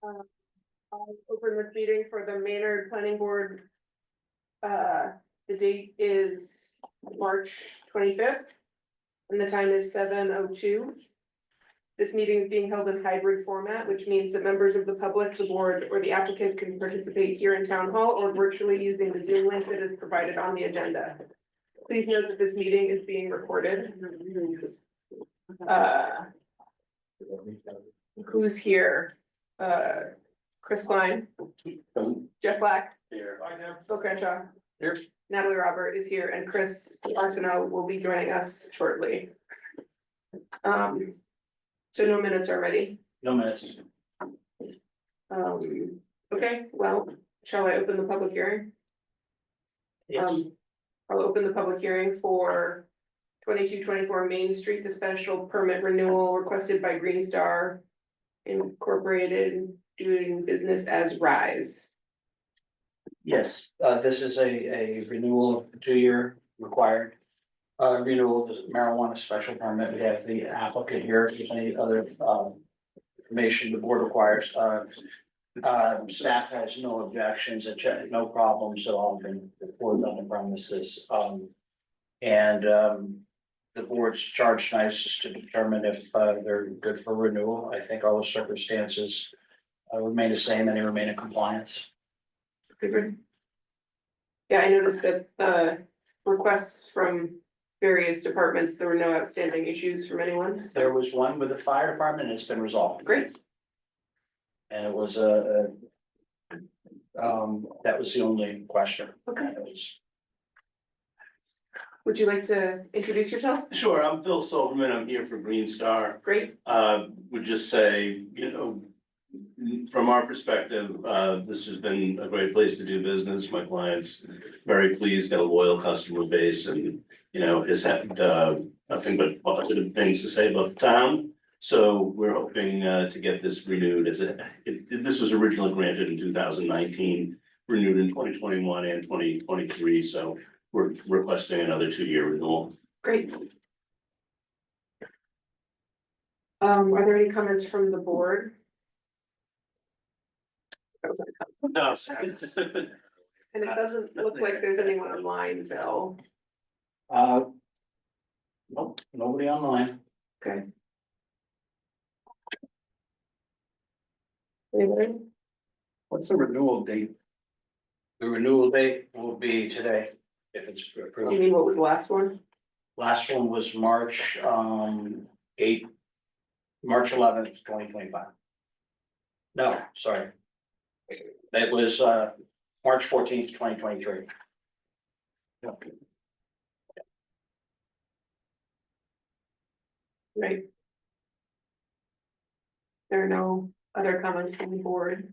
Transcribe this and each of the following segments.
I'll open this meeting for the Maynard Planning Board. The date is March 25th. And the time is 7:02. This meeting is being held in hybrid format, which means that members of the public, the board, or the applicant can participate here in town hall or virtually using the Zoom link that is provided on the agenda. Please note that this meeting is being recorded. Who's here? Chris Klein. Jeff Black. Here. Bill Crenshaw. Here. Natalie Robert is here, and Chris Arsenault will be joining us shortly. So no minutes are ready. No minutes. Okay, well, shall I open the public hearing? Yes. I'll open the public hearing for 2224 Main Street, the special permit renewal requested by Green Star Incorporated, doing business as Rise. Yes, this is a renewal of the 2-year required. Renewal of the marijuana special permit. We have the applicant here. If there's any other information the board requires. Staff has no objections, no problems at all been reported on the premises. The board's charge tonight is just to determine if they're good for renewal. I think all the circumstances remain the same and they remain in compliance. Good. Yeah, I noticed that requests from various departments, there were no outstanding issues from anyone. So There was one with the fire department and it's been resolved. great. And it was that was the only question. Okay. And it was- Would you like to introduce yourself? Sure, I'm Phil Silverman, I'm here for Green Star. Great. Would just say, from our perspective, this has been a great place to do business. My client's very pleased, got a loyal customer base and, has had, nothing but positive things to say about the town. So we're hoping, to get this renewed this was originally granted in 2019, renewed in 2021 and 2023, so we're requesting another 2-year renewal. Great. Are there any comments from the board? That was a comment. No. And it doesn't look like there's anyone online, Bill. Nope, nobody online. Okay. Anybody? What's the renewal date? The renewal date will be today, if it's You approved. mean what was the last one? Last one was March 8th, March 11th, 2025. No, sorry. It was March 14th, 2023. Right. There are no other comments from the board.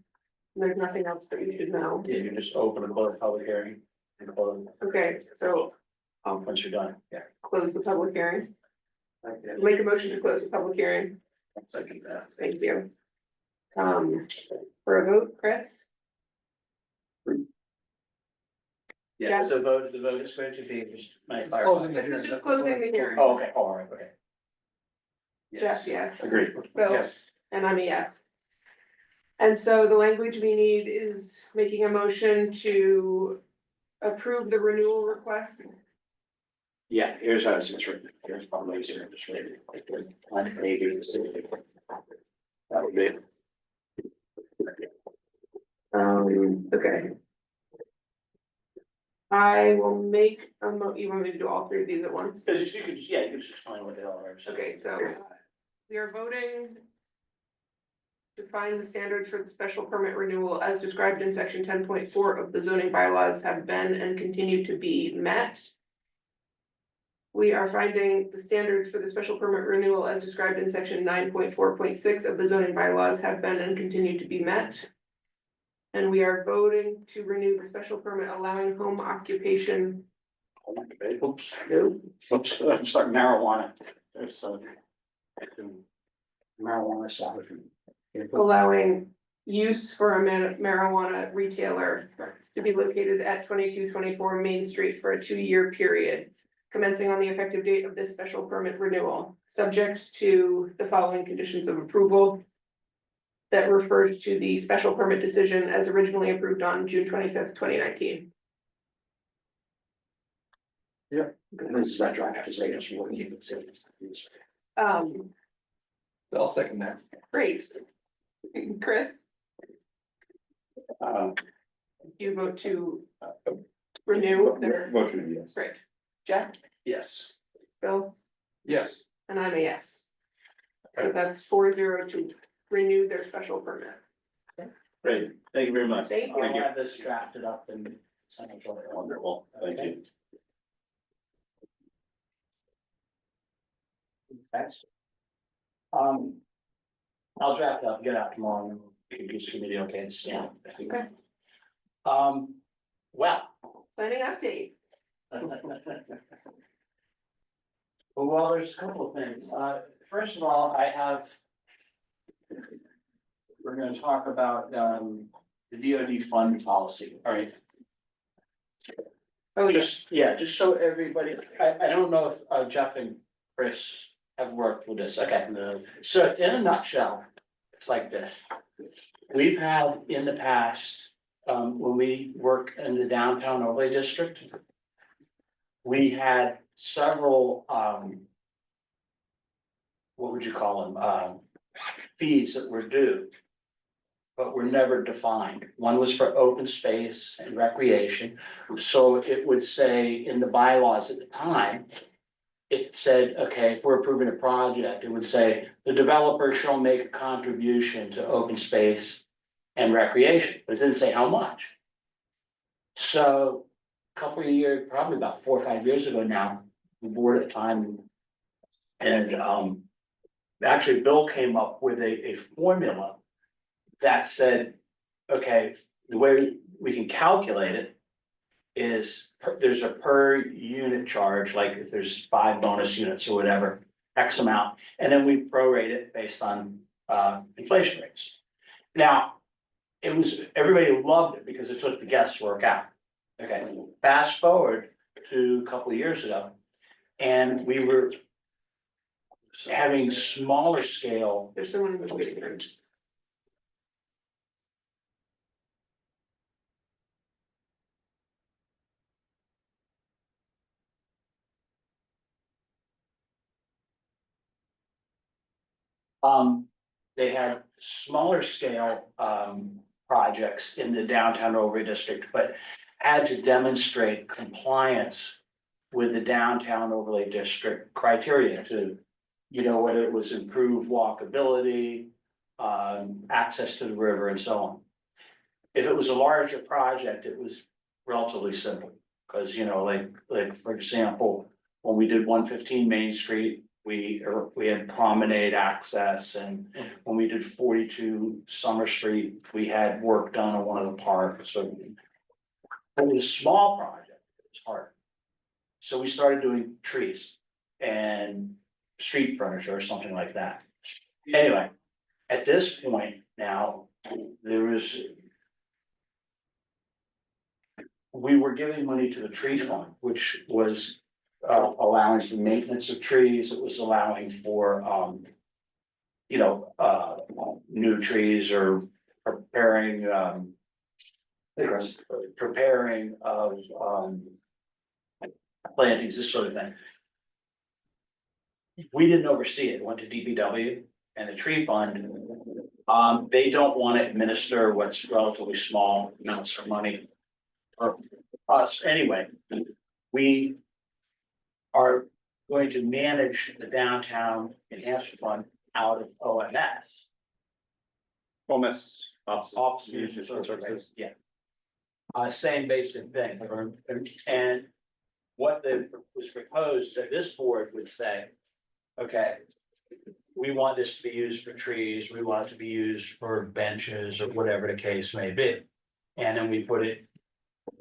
There's nothing else that you should know. Yeah, you just open and close public hearing and close Okay, so I'll once you're done, yeah. close the public hearing. Make a motion to close the public hearing. Second that. Thank you. For a vote, Chris? Yes, the vote is going to be just. This is just closing the hearing. Oh, okay, all right, okay. Jeff, yes. Agreed. Bill? Yes. And I'm a yes. And so the language we need is making a motion to approve the renewal request. Yeah, here's how it's written. Here's probably easier. Just read it like this. Line A, B, and C. That would be it. Okay. I will make you want me to do all 3 of these at once? So just, you could just, yeah, you could just explain what they all are. Okay, so we are voting to find the standards for the special permit renewal as described in section 10.4 of the zoning bylaws have been and continue to be met. We are finding the standards for the special permit renewal as described in section 9.4.6 of the zoning bylaws have been and continue to be met. And we are voting to renew the special permit allowing home occupation. Oops. Oops, I'm sorry, marijuana. There's some. Marijuana establishment. Allowing use for a marijuana retailer to be located at 2224 Main Street for a 2-year period. Commencing on the effective date of this special permit renewal, subject to the following conditions of approval. that refers to the special permit decision as originally approved on June 25th, 2019. And this is retroactive, so just what you can say. I'll second that. Great. Chris, Uh, you vote to renew their, Vote to yes. great. Jeff, Yes. Bill, Yes. and I'm a yes. So that's 4-0 to renew their special permit. Great, thank you very much. Thank you. I'll have this drafted up and send it to everyone. Wonderful, thank you. Thanks. I'll draft it up, get out tomorrow, and you can just give me the okay to stamp. Okay. Well. Planning update. Well, there's a couple of things. First of all, we're gonna talk about, the DoD fund policy, all right? Oh, yes. Just so everybody, I don't know if Jeff and Chris have worked with this, okay? So in a nutshell, it's like this. We've had in the past, when we work in the downtown overlay district. We had several, what would you call them, fees that were due. But were never defined. One was for open space and recreation. So it would say in the bylaws at the time. It said, okay, if we're approving a project, it would say the developer shall make a contribution to open space and recreation, but it didn't say how much. So a couple of years, probably about 4 or 5 years ago now, the board at the time. And actually Bill came up with a formula that said, okay, the way we can calculate it is there's a per unit charge, like if there's 5 bonus units or whatever, X amount, and then we prorate it based on inflation rates. Now, everybody loved it because it took the guesswork out. Okay, fast forward to a couple of years ago, and we were having smaller scale. There's someone in the waiting room. They had smaller scale, projects in the downtown overlay district, but had to demonstrate compliance with the downtown overlay district criteria to, whether it was improved walkability, access to the river and so on. If it was a larger project, it was relatively simple, because, like, for example, when we did 115 Main Street, we had promenade access, and when we did 42 Summer Street, we had work done on one of the parks, so. But with a small project, it was hard. So we started doing trees and street furniture or something like that. Anyway, at this point now, we were giving money to the tree fund, which was allowing for maintenance of trees. It was allowing for new trees or preparing of plantings, this sort of thing. We didn't oversee it. It went to DPW and the tree fund. They don't want to administer what's relatively small amounts of money for us. Anyway, we are going to manage the downtown enhancement fund out of OMS. Office Municipal Services, yeah. Same basic thing, and what was proposed that this board would say, okay, we want this to be used for trees, we want it to be used for benches or whatever the case may be. And then we put it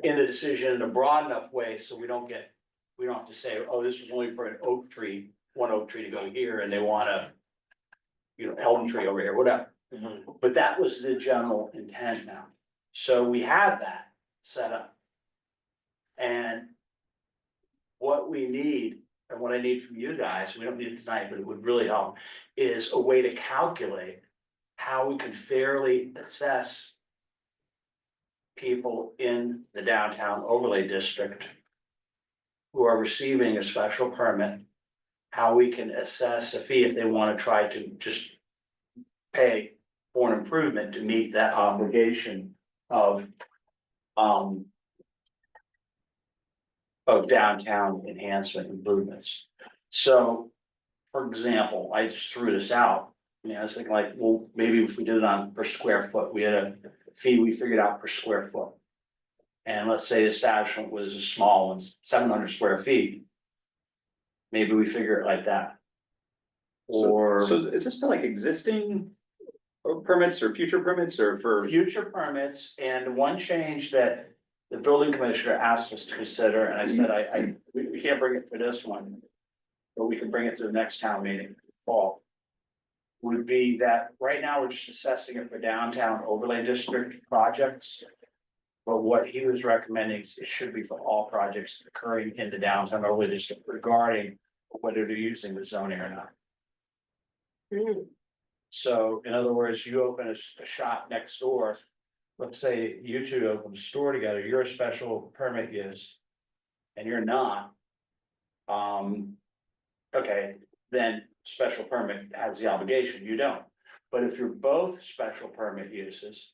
in the decision in a broad enough way, so we don't have to say, oh, this is only for an oak tree, one oak tree to go here, and they want a, elm tree over here, whatever. But that was the general intent now. So we have that set up. And what we need, and what I need from you guys, we don't need it tonight, but it would really help, is a way to calculate how we could fairly assess people in the downtown overlay district who are receiving a special permit, how we can assess a fee if they want to try to just pay for an improvement to meet that obligation of um of downtown enhancement improvements. So, for example, I just threw this out. I was thinking like, well, maybe if we did it on per square foot, we had a fee we figured out per square foot. And let's say the establishment was a small one, 700 square feet. Maybe we figure it like that. Or So is this for like existing permits or future permits or for? future permits, and one change that the building commissioner asked us to consider, and I said, we can't bring it for this one. But we can bring it to the next town meeting, fall. Would be that right now we're just assessing it for downtown overlay district projects. But what he was recommending is it should be for all projects occurring in the downtown overlay district regarding whether they're using the zoning or not. Hmm. So in other words, you open a shop next door. Let's say you two open a store together, you're a special permit use. And you're not. Okay, then special permit has the obligation, you don't. But if you're both special permit uses.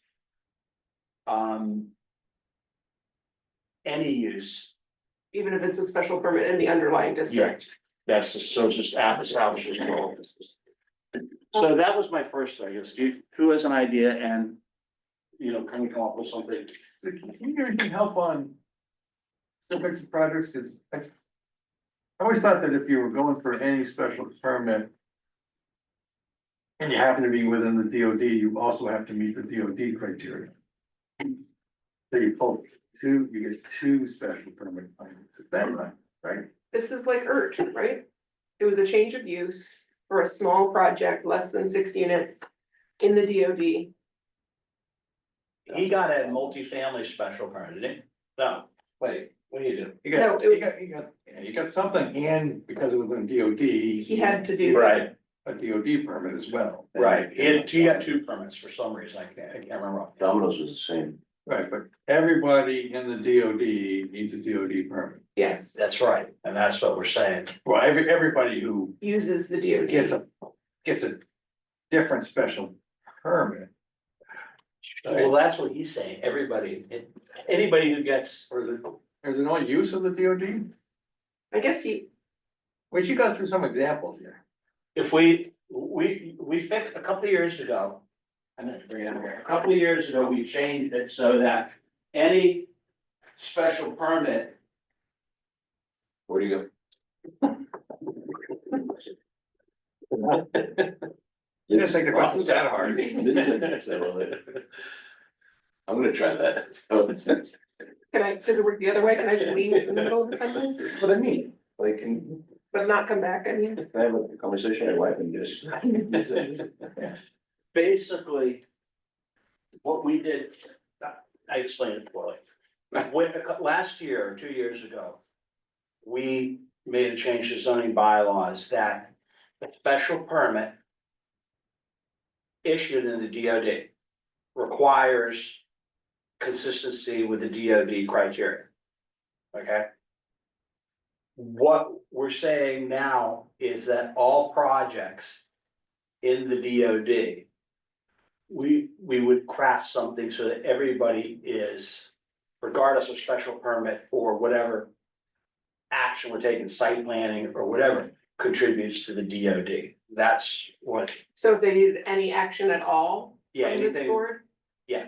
Any use, Even if it's a special permit in the underlying district. that's just, so it's just establishes role. So that was my first, I guess, who has an idea and. Can we come up with something? Can you give any help on specifics of projects, cause I always thought that if you were going for any special permit. And you happen to be within the DOD, you also have to meet the DOD criteria. So you pull you get two special permit plans, is that right? This is like urgent, right? It was a change of use for a small project, less than 6 units in the DOD. He got a multifamily special permit, didn't he? No, wait, what do you do? You No, got, it- you got something, and because it was in DOD. He had to do. Right, A DOD permit as well. right, he got two permits for some reason, I can't remember. Domino's was the same. Right, but everybody in the DOD needs a DOD permit. Yes, That's right, and that's what we're saying. Well, everybody who uses the DOD. gets a different special permit. Well, that's what he's saying, everybody, anybody who gets, Or is it no use of the DOD? I guess he, We should go through some examples here. if we fixed a couple of years ago. I'm gonna bring it up here, a couple of years ago, we changed it so that any special permit. Where do you go? You didn't think the question's that hard. I'm gonna try that. Oh, does it work the other way? Can I just leave in the middle of the sentence, what I mean, like, can but not come back? I mean. I have a conversation, my wife and just. Basically. What we did, I explained it poorly. Last year or 2 years ago. We made a change to zoning bylaws that a special permit. Issued in the DOD. Requires. Consistency with the DOD criteria. Okay? What we're saying now is that all projects. In the DOD. We would craft something so that everybody is, regardless of special permit or whatever. Action we're taking, site planning or whatever, contributes to the DOD. That's what, So if they need any action at all yeah, from this anything, board? yeah.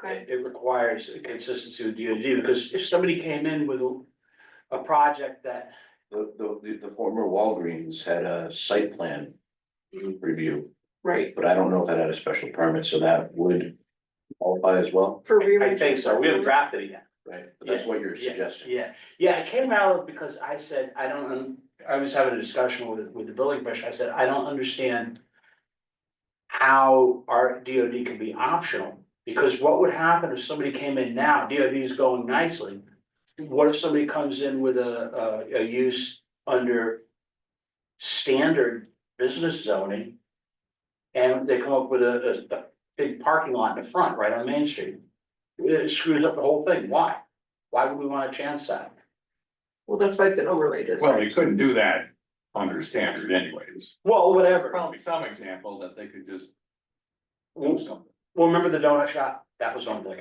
Okay, It requires a consistency with DOD, because if somebody came in with a project that, The former Walgreens had a site plan review, right, but I don't know if that had a special permit, so that would qualify as well, for I rearranging. think so, we haven't drafted it yet. right? But that's what you're Yeah, suggesting. Yeah, it came out because I said, I was having a discussion with the building commissioner, I said, I don't understand. How our DOD can be optional, because what would happen if somebody came in now, DOD is going nicely. What if somebody comes in with a use under standard business zoning? And they come up with a big parking lot in the front, right on Main Street. It screws up the whole thing, why? Why would we wanna chance that? Well, that's why it's an overlay district. Well, they couldn't do that under standard anyways. Well, whatever, Probably some example that they could just do something. well, remember the donut shop, that was one thing,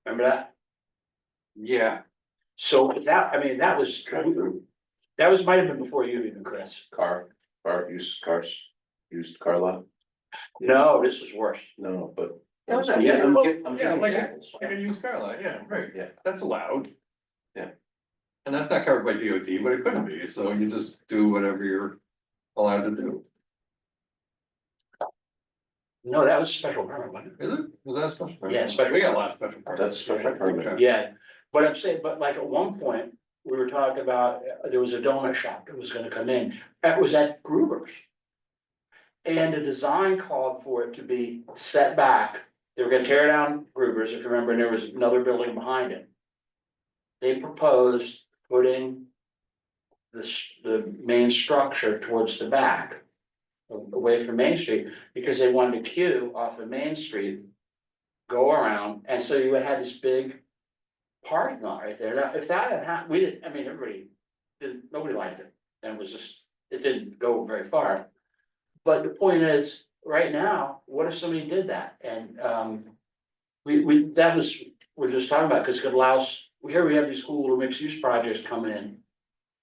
remember that? Yeah. So that, I mean, that was, might have been before you even, Chris. Used car lot? No, this was worse. No, but. That was Yeah, I'm Yeah, giving like examples. a used car lot, yeah, right, Yeah. that's allowed. Yeah. And that's not covered by DOT, but it couldn't be, so you just do whatever you're allowed to do. No, that was a special permit, wasn't Is it? Was that a special? permit? Yeah, special We got a lot of special. permits. That's a special permit. it? Okay. Yeah, but I'm saying, but like at one point, we were talking about, there was a donut shop that was gonna come in, that was at Gruber's. And the design called for it to be set back, they were gonna tear down Gruber's, if you remember, and there was another building behind it. They proposed putting the main structure towards the back. Away from Main Street, because they wanted to queue off of Main Street. Go around, and so you had this big parking lot right there. Now, if that had happened, we didn't, I mean, nobody liked it. And it was just, it didn't go very far. But the point is, right now, what if somebody did that? And, we're just talking about, because it allows, here we have these cool little mixed use projects coming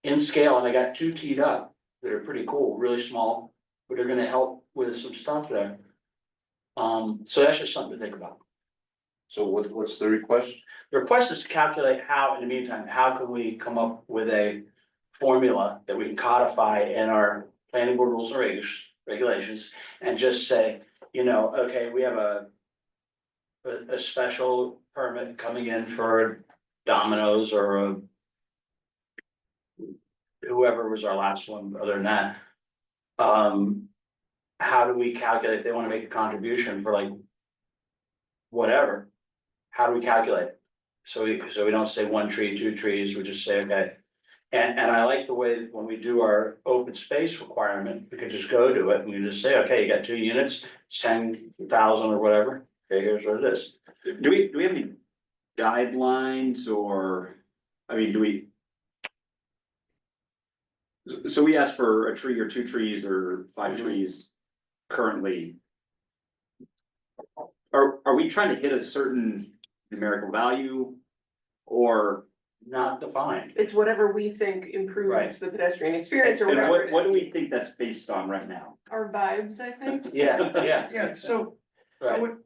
in scale, and I got two teed up that are pretty cool, really small, but they're gonna help with some stuff there. So that's just something to think about. So what's the request? The request is to calculate how, in the meantime, how can we come up with a formula that we can codify in our planning board rules and regulations, and just say, you know, okay, we have a special permit coming in for Domino's or whoever was our last one, other than that. How do we calculate if they wanna make a contribution for like whatever? How do we calculate it? So we don't say one tree, two trees, we just say, okay. And I like the way that when we do our open space requirement, we can just go to it and we just say, okay, you got 2 units, it's 10,000 or whatever. Okay, here's what it is. Do we have any guidelines or, I mean, do we? So we asked for a tree or 2 trees or 5 trees currently. Are we trying to hit a certain numerical value? Or, Not defined. It's whatever we think Right. improves the pedestrian experience or and whatever. what it do is. we think that's based on right now? Our vibes, I think. Yeah. Yeah, so Right. what,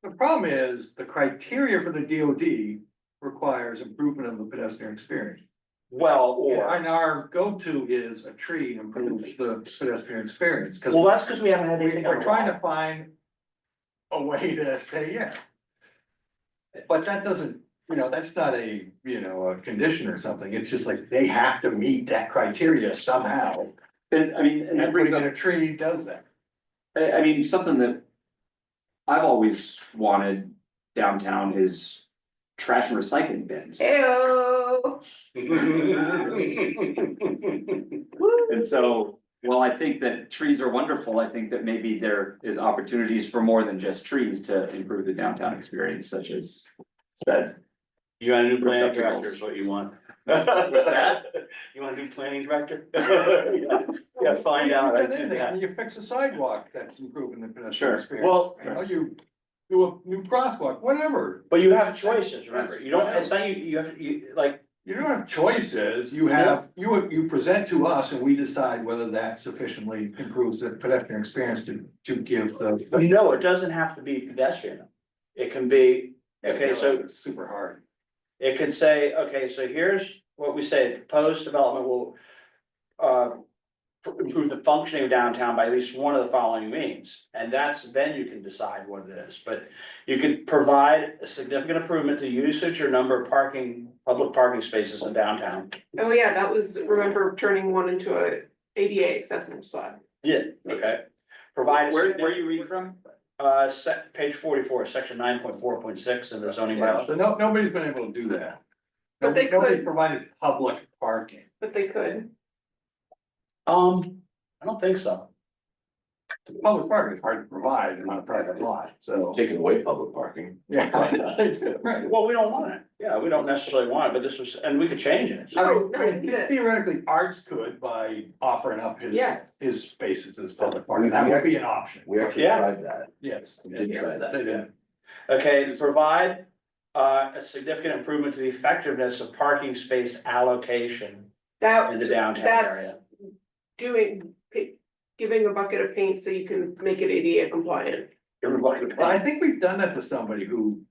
the problem is, the criteria for the DOD requires improvement of the pedestrian experience. Well, And our go-to is a tree improves the pedestrian experience, because well, that's because we haven't had anything. on we're the trying wall. to find a way to say yes. But that doesn't, that's not a, a condition or something, it's just like they have to meet that criteria somehow. And I mean, and that And brings putting up, in a tree does that. I mean, something that I've always wanted downtown is trash and recycling bins. Ew. And so, while I think that trees are wonderful, I think that maybe there is opportunities for more than just trees to improve the downtown experience, such as said. You want a new planning director Receptacles. is what you want. What's that? You want a new planning director? Yeah, find out. I do that. You fix a sidewalk, that's improving the pedestrian Sure. experience. Well- You do a new crosswalk, whatever. But you have choices, remember, you don't, it's not you have, like, You don't have choices, you have, you present to us and we decide whether that sufficiently improves the pedestrian experience to give the. no, it doesn't have to be pedestrian. It can be, okay, so It's super hard. it could say, okay, so here's what we say, proposed development will. Improve the functioning of downtown by at least one of the following means, and then you can decide what it is, but. You could provide a significant improvement to usage or number of public parking spaces in downtown. Oh, yeah, that was, remember turning one into a ADA accessible spot. Yeah. Okay. Provide. a Where are you reading from? Page 44, section 9.4.6 in the zoning Yeah, bylaw. so nobody's been able to do that. But they Nobody's could. provided public parking. But they could. I don't think so. Public parking is hard to provide on a private lot, so. Taking away public parking. Yeah, right. Well, we don't want it, yeah, we don't necessarily want it, but this was, and we could change it. I No, mean, no, you did. theoretically, Arts could by offering up Yes. his spaces as public parking, that would be an option. We actually Yeah. tried that. Yes. We did try that. They did. Okay, provide a significant improvement to the effectiveness of parking space allocation in the downtown That's area. giving a bucket of paint so you can make it ADA compliant. Everybody, Well, I think we've done that to somebody who,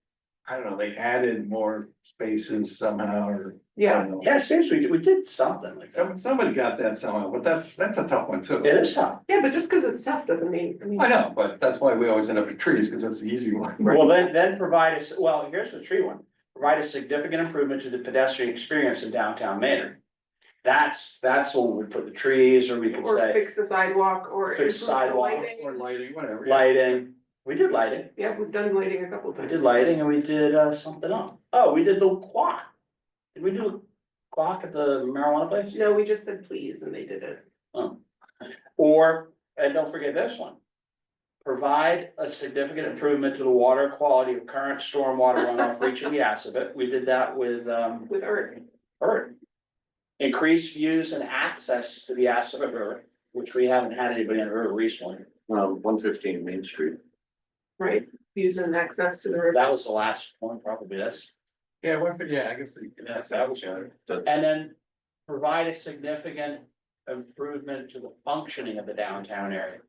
I don't know, they added more spaces somehow, or. I Yeah, don't know. yeah, it seems we did something like that. Somebody got that somehow, but that's a tough one too. It is tough. yeah, but just because it's tough doesn't mean, I mean. I know, but that's why we always end up with trees, because that's the easy one. Well, then provide us, well, here's the tree one, provide a significant improvement to the pedestrian experience in downtown Maynard. That's what we put the trees, or we could Or say fix the sidewalk, or Fix improve the sidewalk, lighting. Or lighting, whatever. lighting. We did lighting, Yeah, we've done lighting a couple we times. did lighting, and we did something else. Oh, we did the clock. Did we do the clock at the marijuana place? No, we just said please and they did it. Or, and don't forget this one. Provide a significant improvement to the water quality of current stormwater runoff reaching the Assabet. We did that with With Ert, Earth. Increase views and access to the Assabet River, which we haven't had anybody in the river recently. 115 Main Street. right, using access to the river. That was the last one, probably, that's, Yeah, I guess that was better. and then provide a significant improvement to the functioning of the downtown area.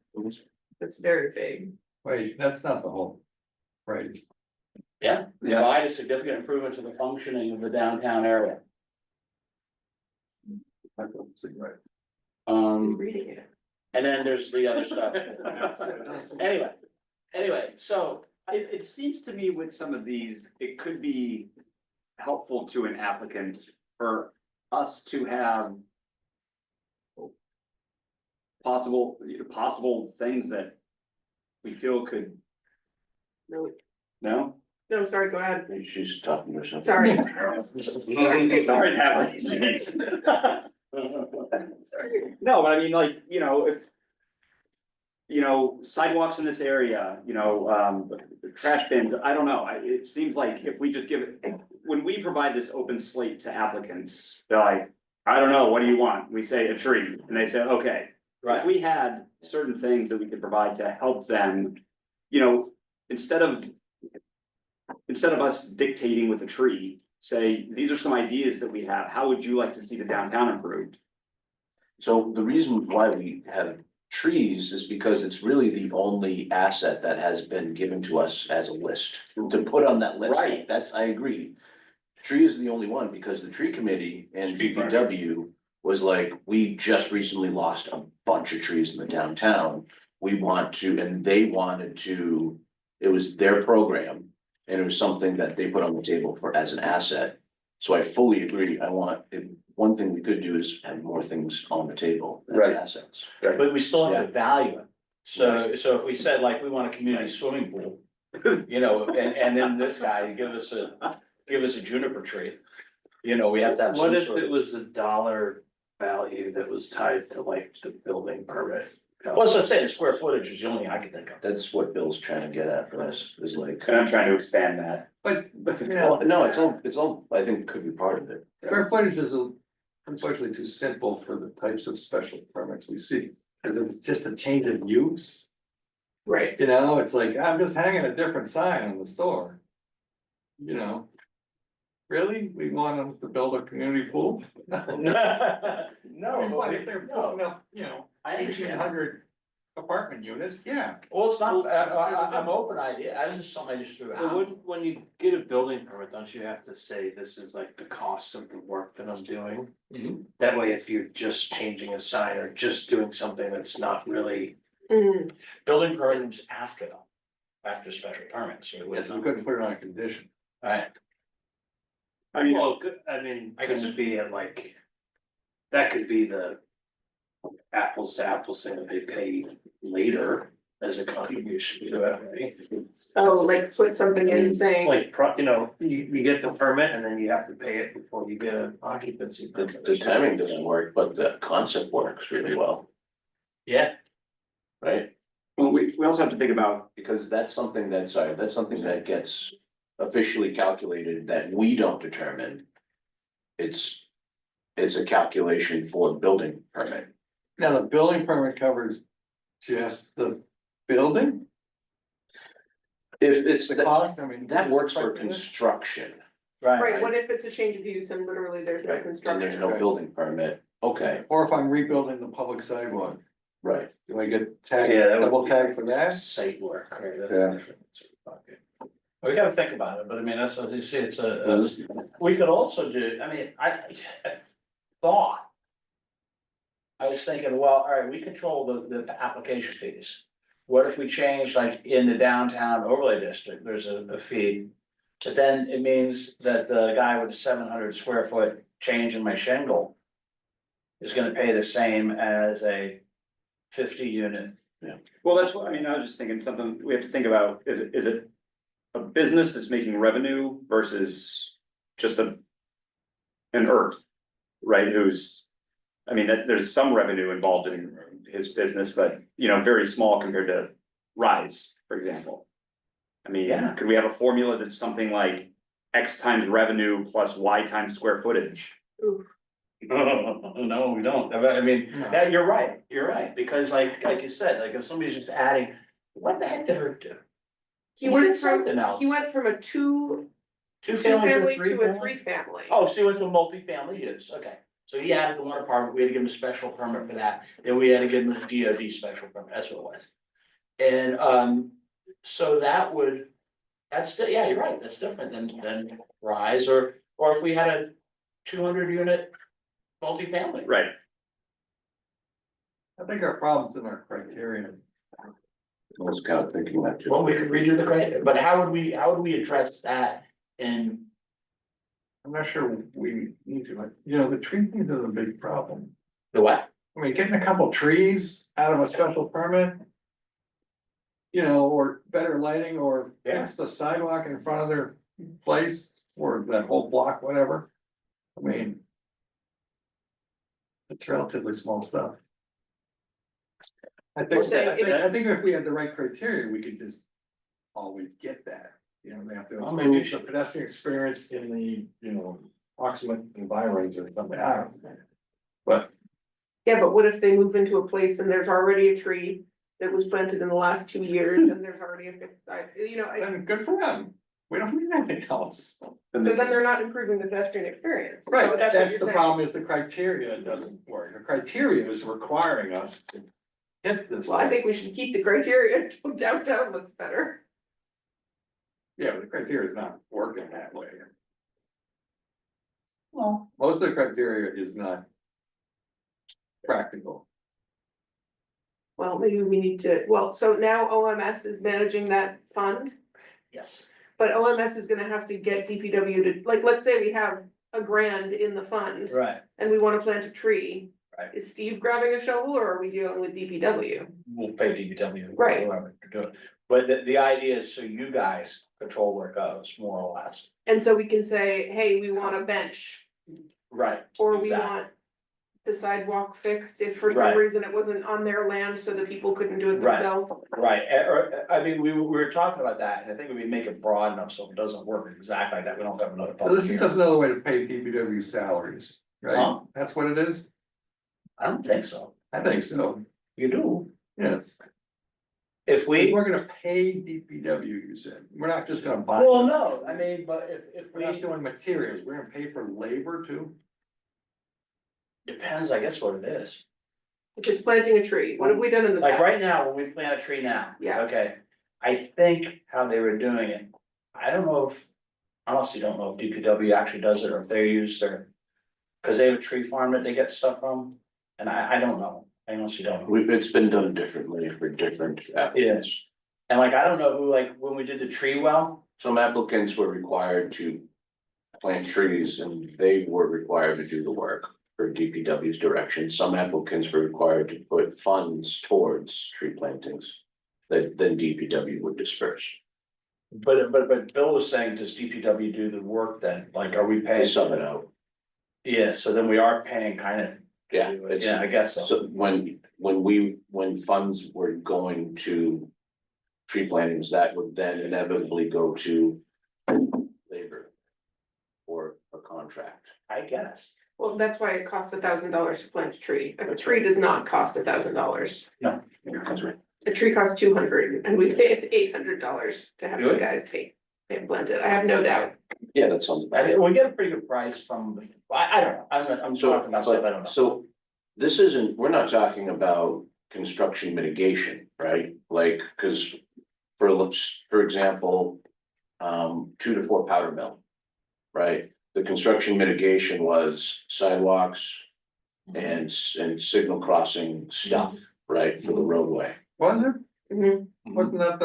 It's very big. Wait, that's not the whole phrase. Yeah, provide a significant improvement to the functioning of the downtown area. I don't see right. I'm reading it. And then there's the other stuff. Anyway, So it seems to me with some of these, it could be helpful to an applicant for us to have possible things that we feel could, No, no? no, sorry, go ahead. She's talking to herself. Sorry. Sorry, Natalie. Sorry. No, but I mean, like, if. Sidewalks in this area, trash bins, I don't know, it seems like if we just give it, when we provide this open slate to applicants, they're like, I don't know, what do you want? We say a tree, and they say, okay. If we had certain things that we could provide to help them, instead of us dictating with a tree, say, these are some ideas that we have, how would you like to see the downtown improved? So the reason why we have trees is because it's really the only asset that has been given to us as a list, to put on that list. Right. I agree. Tree is the only one, because the tree committee and Tree DPW was like, we just recently lost a bunch of trees in the downtown. We want to, and they wanted to, it was their program, and it was something that they put on the table for as an asset. So I fully agree, one thing we could do is have more things on the table as Right. assets. But we still have to value it. So if we said like, we want a community swimming pool, and then this guy give us a juniper tree. We have to have What some if sort it of. was a dollar value that was tied to like the building permit? Well, so I'm saying the square footage is the only thing I can think of. That's what Bill's trying to get at for us, is like, And I'm trying to expand that. But well, no, it's all, I think could be part of it. square footage is unfortunately too simple for the types of special permits we see, because it's just a change of use. Right, It's like, I'm just hanging a different sign on the store. Really? We want them to build a community pool? No, But if they're putting up, I understand. 1,800 apartment units, yeah. Well, it's not, I'm open idea, I was just something I just threw But out. when you get a building permit, don't you have to say this is like the cost of the work that I'm doing? That way, if you're just changing a sign or just doing something that's not really. Mhm. Building permits after though, after special permits. So it Yes, was- we couldn't put it on a condition. Right, I mean, Well, I mean, I could guess- it be at like, that could be the apples to apples thing that they pay later as a contribution to it, right? Oh, like put something in saying, Like, you get the permit and then you have to pay it before you get an occupancy permit. The timing doesn't work, but the concept works really well, yeah, right? Well, we also have to think about, Because that's something that's something that gets officially calculated that we don't determine. It's a calculation for the building permit. Now, the building permit covers just the building, If it's, the cost, I mean. that works for construction, Right, what if it's a change of use and literally there's no right, and there's construction? no building permit, okay, Or if I'm rebuilding the public sidewalk, right. do I get tagged, Yeah, that would double be- tagged for that? Site work, right, that's Yeah. different. Okay. We gotta think about it, but I mean, that's, as you see, it's we could also do, I mean, I thought. I was thinking, well, all right, we control the application fees. What if we change, like, in the downtown overlay district, there's a fee? But then it means that the guy with a 700 square foot change in my shingle. Is gonna pay the same as a 50 unit. well, that's what, I mean, I was just thinking something we have to think about, is it a business that's making revenue versus just an earth, right, who's, I mean, there's some revenue involved in his business, but, you know, very small compared to Rise, for example. I mean, Yeah. could we have a formula that's something like X times revenue plus Y times square footage? Oof. No, we don't. I mean, that, you're right, because like you said, like if somebody's just adding, what the heck did her do? He He went did from, something else. he went from a two Two-family family to to a a three family. Oh, so he went to a multi-family use, okay. So he added the one apartment, we had to give him a special permit for that, then we had to give him a DOD special permit, that's what it was. And, so that would, that's, yeah, you're right, that's different than Rise, or if we had a 200 unit multifamily. Right, I think our problem's in our criteria. I was kind of thinking that too. Well, we could redo the criteria, but how would we address that in, I'm not sure we need to, like, you know, the tree thing is a big problem. the what? I mean, getting a couple trees out of a special permit. You know, or better lighting, or fix the sidewalk in front of their place, or that whole block, whatever. I mean. It's relatively small stuff. I think, I think if we had the right criteria, we could just always get that, you know, they have to Well, maybe we improve the pedestrian experience in the, you know, proximate environs or something, I don't know. But Yeah, but what if they move into a place and there's already a tree that was planted in the last 2 years and there's already a fixed side, you know, then good for them, we don't need anything else. so then they're not improving the pedestrian experience. So Right, that's what that's you're the saying. problem, is the criteria doesn't work, the criteria is requiring us to hit this. Well, I think we should keep the criteria until downtown looks better. Yeah, but the criteria is not working that way. Well, Most of the criteria is not practical. Well, maybe we need to, well, so now OMS is managing that fund, yes, but OMS is gonna have to get DPW to, like, let's say we have $1,000 in the fund right, and we wanna plant a tree. Right. Is Steve grabbing a shovel or are we dealing with DPW? we'll pay DPW. Right. Whoever to do it. But the idea is so you guys control where it goes, more or less. And so we can say, hey, we want a bench, Right. or we exactly. want the sidewalk fixed if for Right. some reason it wasn't on their land so that people couldn't do it Right. themselves. Right, or, I mean, we were talking about that, and I think we make it broad enough so it doesn't work exactly like that, we don't have another. So public this is hearing. just another way to pay DPW salaries, right? Huh? That's what it is? I don't think so, I think so, you do, yes. if we, We're gonna pay DPW, you said, we're not just gonna buy. well, no, I mean, but if We're not we, doing materials, we're gonna pay for labor too? depends, I guess, what it is. If it's planting a tree, what have we done in the Like past? right now, when we plant a tree now. Yeah. Okay, I think how they were doing it, I don't know if, honestly, don't know if DPW actually does it or if they use their. Cause they have a tree farm that they get stuff from, and I don't know, I honestly don't know. It's been done differently for different applicants. And like, I don't know who, like, when we did the tree well, Some applicants were required to plant trees and they were required to do the work for DPW's direction. Some applicants were required to put funds towards tree plantings that then DPW would disperse. but Bill was saying, does DPW do the work then, like, are we They paying? sub it out. Yeah, so then we are paying kind of Yeah, it's, Yeah, I guess so. so when funds were going to tree plantings, that would then inevitably go to labor or a contract. I guess. Well, that's why it costs $1,000 to plant a tree. A tree does not cost $1,000. That's right. A tree costs $200 and we paid $800 to have you guys plant it. I have no doubt. Yeah, that sounds I bad. mean, we get a pretty good price from, I don't know, I'm So, talking about stuff I don't know. so this isn't, we're not talking about construction mitigation, right? Like, cause for example, 2 to 4 powder mill, right? The construction mitigation was sidewalks and signal crossing stuff, right, for the roadway. Was it? Mhm. Wasn't that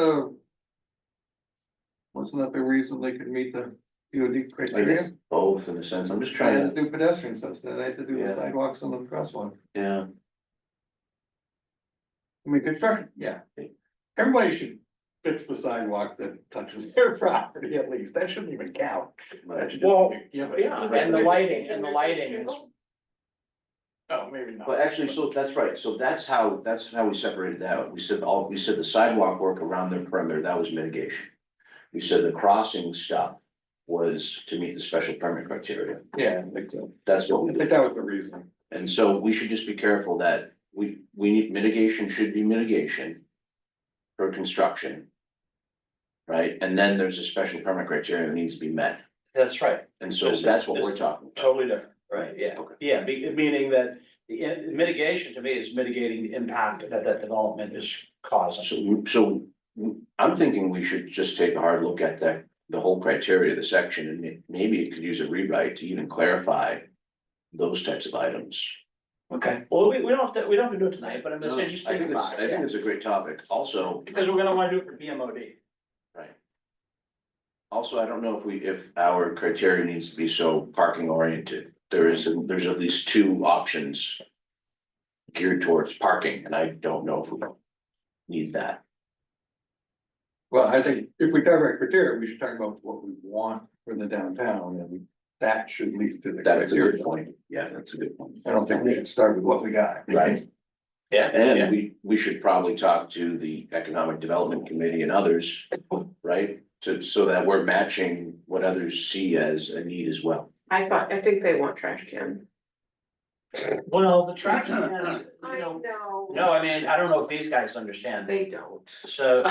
the reason they could meet the DOD I guess criteria? both in a sense, I'm just They trying had to, to do pedestrian stuff, so they had to do the Yeah. sidewalks on the crosswalk. yeah, I mean, construction, yeah. Everybody should fix the sidewalk that touches their property at least, that shouldn't even count. That should just Well, be- yeah, Yeah, and the lighting is, Oh, maybe not. but actually, so that's right, so that's how we separated that out. We said the sidewalk work around their perimeter, that was mitigation. We said the crossing stuff was to meet the special permit criteria, Yeah, I think so. that's what I we think did. that was the reason. And so we should just be careful that we need mitigation should be mitigation. For construction. Right, and then there's a special permit criteria that needs to be met, that's right, and so that's what we're talking about. totally different, right, yeah, Okay. yeah, meaning that the mitigation to me is mitigating the impact that development is causing. So I'm thinking we should just take a hard look at the whole criteria, the section, and maybe it could use a rewrite to even clarify. Those types of items. Okay, well, we don't have to do it tonight, but I'm No, just I saying, just think about think it, it's a great topic, also, because we're gonna wanna do it for BMOD. right. Also, I don't know if our criteria needs to be so parking oriented, there's at least 2 options. Geared towards parking, and I don't know if we need that. Well, I think if we talk about criteria, we should talk about what we want for the downtown, and that should lead to the That's a good criteria. point, yeah, that's a good point. I don't think we should start with what we got. Right. Yeah, And we should probably talk to the Economic Development Committee and others, right? So that we're matching what others see as a need as well. I think they want trash can. well, the trash cans, I you know, know. no, I mean, I don't know if these guys understand. They don't. So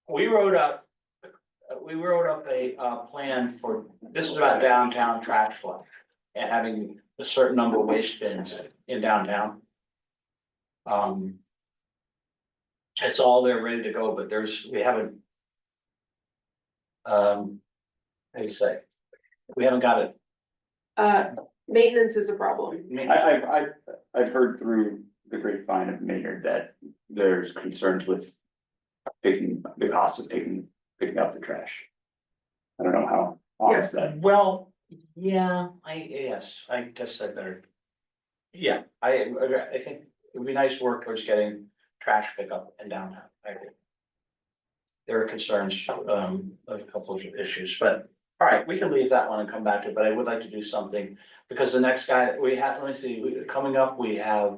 we wrote up a plan for, this is about downtown trash flow. And having a certain number of waste bins in downtown. It's all there ready to go, but we haven't. How do you say? We haven't got it. Maintenance is a problem. I've heard through the grapevine of Maynard that there's concerns with the cost of picking up the trash. I don't know how honest that. Well, yeah, yes, I guess I better. Yeah, I think it would be nice to work towards getting trash pickup in downtown, I agree. There are concerns, a couple of issues, but, all right, we can leave that one and come back to it, but I would like to do something. Because the next guy, we have, let me see, coming up, we have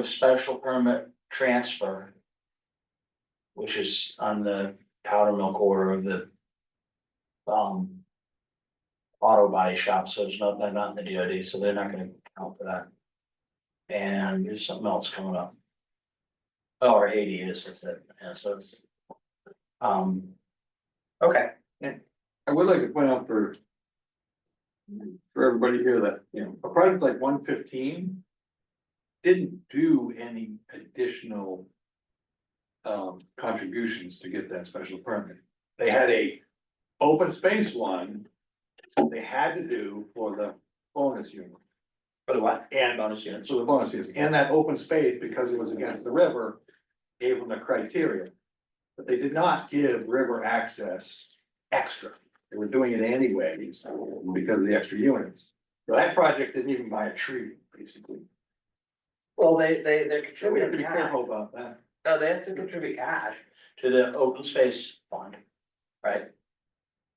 special permit transfer. Which is on the powder mill corridor of the. Auto body shop, so it's not, they're not in the DOD, so they're not gonna count for that. And there's something else coming up. Oh, our ADUs, that's it, yeah, so it's. Okay, I would like to point out for everybody here that, a project like 115 didn't do any additional contributions to get that special permit. They had a open space one they had to do for the bonus unit. for the what? And bonus unit, so the bonus units, and that open space, because it was against the river, gave them the criteria. But they did not give river access extra, they were doing it anyways, because of the extra units. So that project didn't even buy a tree, basically. Well, they're So we have to contributing be cash, careful about that. no, they have to contribute cash to the open space fund, right?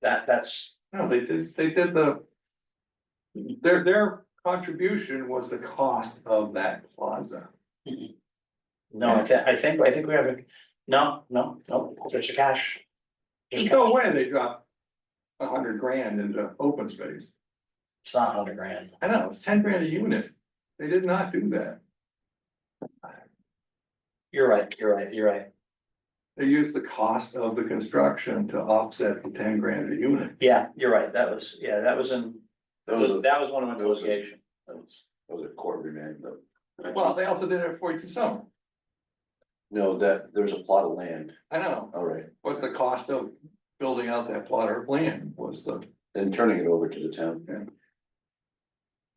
That's, No, they did the. Their contribution was the cost of that plaza. No, I think we have a, no, there's a cash. There's Just no way they dropped $100,000 into open space. It's not $100,000. I know, it's $10,000 a unit. They did not do that. You're right. They used the cost of the construction to offset the $10,000 a unit. Yeah, you're right, that was in, That was a- that was one of that was a- negotiation. That was a court remand, but. Well, they also did it at 42 Summer. No, that, there was a plot of land, I know, all right, but the cost of building out that plot of land was the, and turning it over to the town.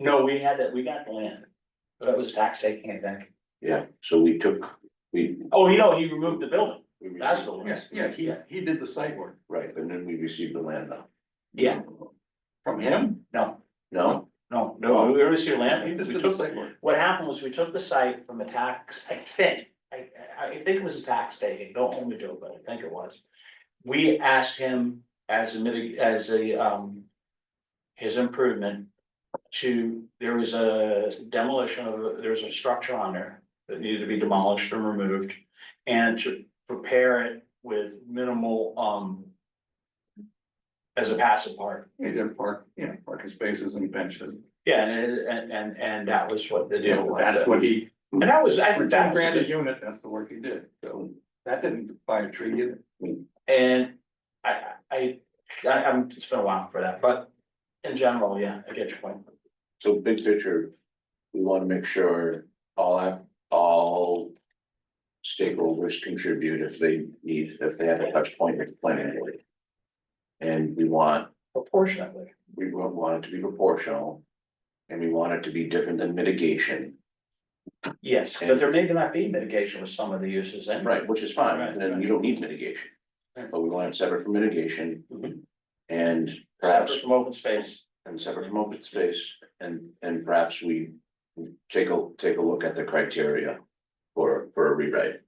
No, we got the land, but it was tax taking, I think. Yeah, so we took, we. Oh, he removed the building. we That's received- the one. he did the site work. Right, and then we received the land now. Yeah, From him? No, we received land. He just We did the took- site work. What happened was we took the site from a tax, I think it was a tax taking, don't hold me to it, but I think it was. We asked him as his improvement there was a demolition there was a structure on there that needed to be demolished and removed. And to prepare it with minimal, as a passive park. He did parking spaces and benches. Yeah, and that was what the deal was. That's what he, And that was, I for think that was $10,000 a good. unit, that's the work he did. So that didn't buy a tree either. And I'm, it's been a while for that, but in general, yeah, I get your point. so big picture, we wanna make sure all stakeholders contribute if they have a touch point with the planning board. And we want Proportionately. it to be proportional. And we want it to be different than mitigation, Yes, but there may not be mitigation with some of the uses and. right, which is fine, Right, then we don't need mitigation. Right. But we want it separate from mitigation. Mhm. And perhaps, Separate from open space. and separate from open space, and perhaps we take a look at the criteria for a rewrite.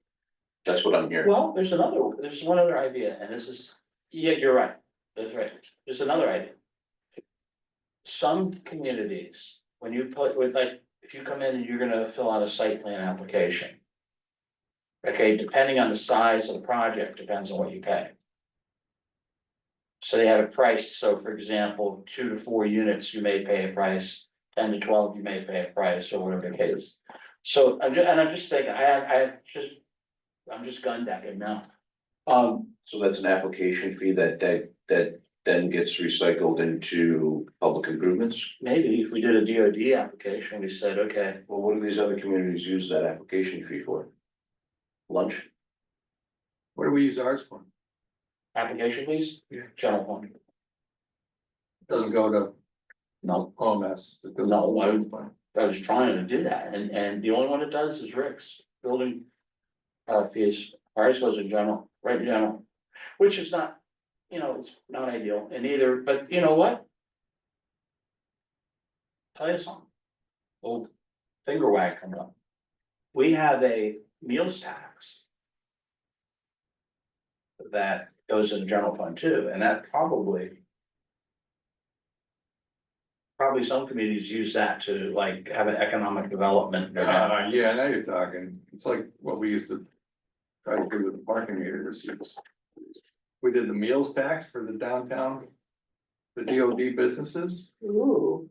That's what I'm hearing. Well, there's one other idea, and this is, yeah, you're right, that's right, there's another idea. Some communities, when you put with like, if you come in and you're gonna fill out a site plan application. Okay, depending on the size of the project, depends on what you pay. So they have it priced, so for example, 2 to 4 units, you may pay a price, 10 to 12, you may pay a price, or whatever the case. So I'm just thinking, I'm just gun decking now. So that's an application fee that then gets recycled into public improvements? Maybe if we did a DoD application, we said, okay, Well, what do these other communities use that application fee for? Lunch? What do we use ours for? application fees? Yeah. General fund. Doesn't go to No, OMS. It goes to No, I- the fund. I was trying to do that, and the only one that does is Rick's building. Fees, ours goes in general, right in general, which is not, it's not ideal and either, but you know what? Tell you something. Old finger wag coming up. We have a meals tax. That goes in the general fund too, and that probably some communities use that to like have an economic development. Yeah, now you're talking. It's like what we used to try to do with the parking meter receipts. We did the meals tax for the downtown, the DOD businesses. Ooh,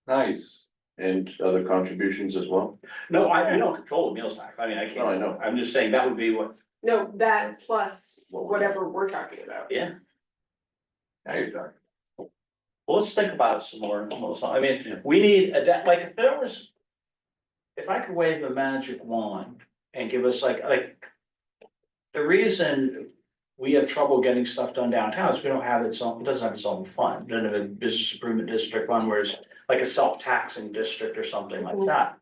Nice. And other contributions as well? No, we don't control the meals tax, I mean, I can't. No, I know. I'm just saying that would be what, no, that plus whatever we're talking about. yeah, Now you're talking. well, let's think about it some more. I mean, we need like, if there was. If I could wave a magic wand and give us like. The reason we have trouble getting stuff done downtown is we don't have it doesn't have its own fund, doesn't have a business improvement district fund, where it's like a self-taxing district or something like that.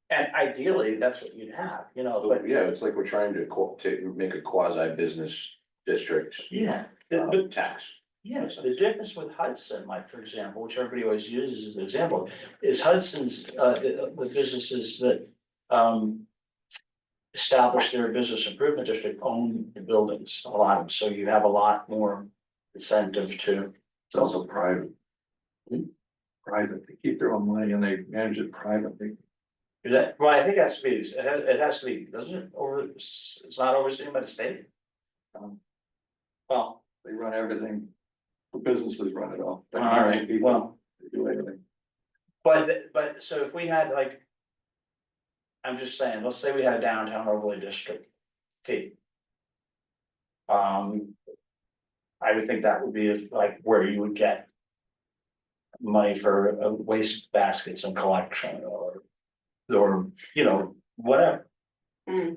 And ideally, that's what you'd have, but Yeah, it's like we're trying to make a quasi business district. yeah, but Tax. yes, the difference with Hudson, like, for example, which everybody always uses as an example, is Hudson's, the businesses that, establish their business improvement district own the buildings, a lot of them, so you have a lot more incentive to. It's also private. private, they keep their own money and they manage it privately. Is that, well, I think it has to be, it has to be, doesn't it, it's not overseen by the state? Well, They run everything, the businesses run it all. all right, well, They do everything. but so if we had like. I'm just saying, let's say we had a downtown overlay district fee. I would think that would be like where you would get. Money for waste baskets and collection or, you know, whatever. Hmm,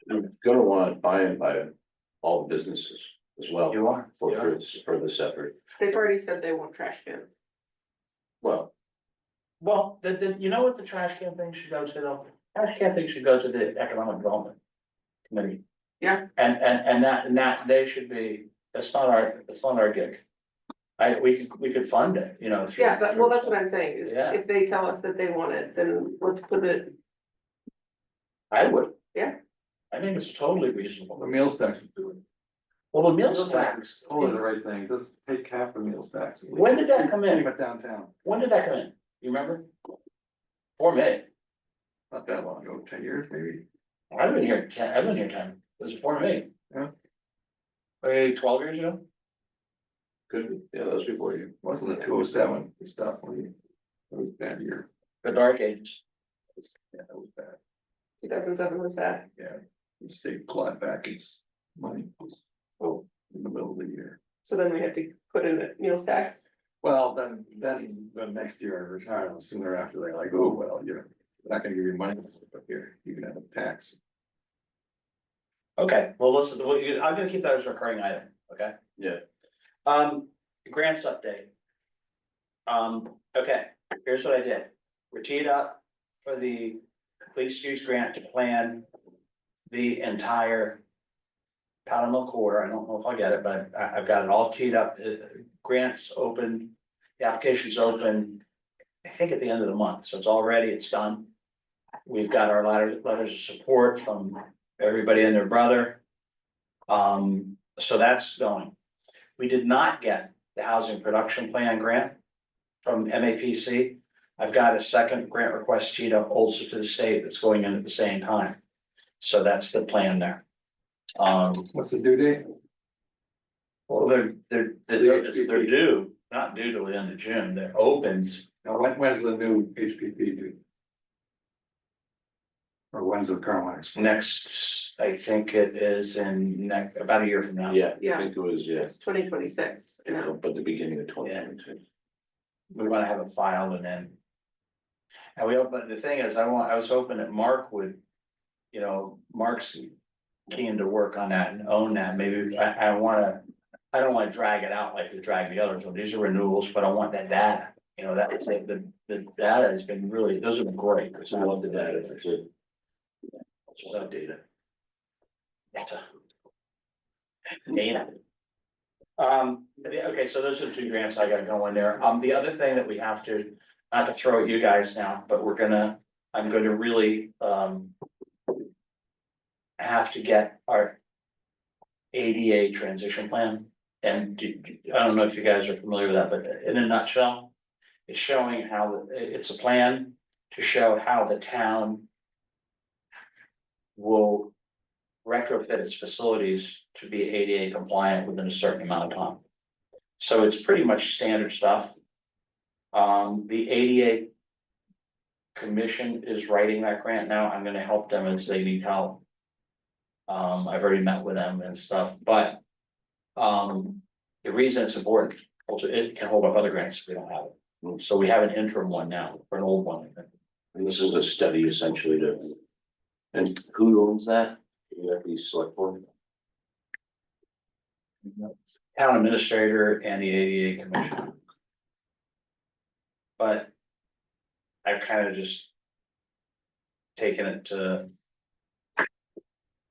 You're gonna want to buy in by all the businesses as well. You are. For this effort. they've already said they want trash cans. Well, Well, you know what the trash can thing should go to though? Trash can thing should go to the economic development committee. Yeah. And that, they should be, it's not our gig. We could fund it, you know. through- Yeah, but, well, that's what I'm saying, is Yeah. if they tell us that they want it, then let's put it, I would. Yeah. I think it's totally reasonable. The meals tax would do it. Well, the meals Meals tax tax, is totally the right thing, just take half the meals tax. when did that come in? Leave it downtown, When did that come in? You remember? For me, not that long ago, 10 years maybe. I've been here 10, this is for me. Yeah. Maybe 12 years ago? could be, yeah, that was before you. Wasn't it 207 stuff when you, it was bad year. The dark ages. Yeah, that was bad. 2007 was that. The state clawed back its money. Oh, in the middle of the year. So then we had to put in a meals tax. Well, then the next year I retired, sooner after they're like, oh, well, you're not gonna give you money, but here, you can have a tax. Okay, well, listen, I'm gonna keep that as a recurring item, okay? Yeah. Grants update. Okay, here's what I did. We're teed up for the complete streets grant to plan the entire Powder Mill Corridor. I don't know if I'll get it, but I've got it all teed up. Grants open, the application's open, I think at the end of the month, so it's all ready, it's done. We've got our letters of support from everybody and their brother. So that's going. We did not get the housing production plan grant from MAPC. I've got a second grant request teed up also to the state that's going in at the same time. So that's the plan there. What's the due date? Well, they're due, not due till the end of June, they're opens Now, when's the new HPP due? Or when's the current one expire? next, I think it is about a year from now. Yeah, I Yeah. think it was, yeah, It's 2026, you know. but the beginning of 2022. We wanna have it filed and then. And but the thing is, I was hoping that Mark would, you know, Mark's keen to work on that and own that, maybe I don't wanna drag it out like we drag the others, well, these are renewals, but I want that data. You know, that was like the data has been really, those have been great. So I love the data for sure. So data. Data. Okay, so those are the 2 grants I got going there. The other thing that we have to, not to throw at you guys now, but I'm gonna really, have to get our ADA transition plan. And I don't know if you guys are familiar with that, but in a nutshell, it's showing how, it's a plan to show how the town will retrofit its facilities to be ADA compliant within a certain amount of time. So it's pretty much standard stuff. The ADA commission is writing that grant now. I'm gonna help them as they need help. I've already met with them and stuff, but the reason it's important, also it can hold up other grants if we don't have it. So we have an interim one now, or an old one. And this is a study essentially to. And who owns that? You have the select board? Town administrator and the ADA commission. But I've kind of just taken it to.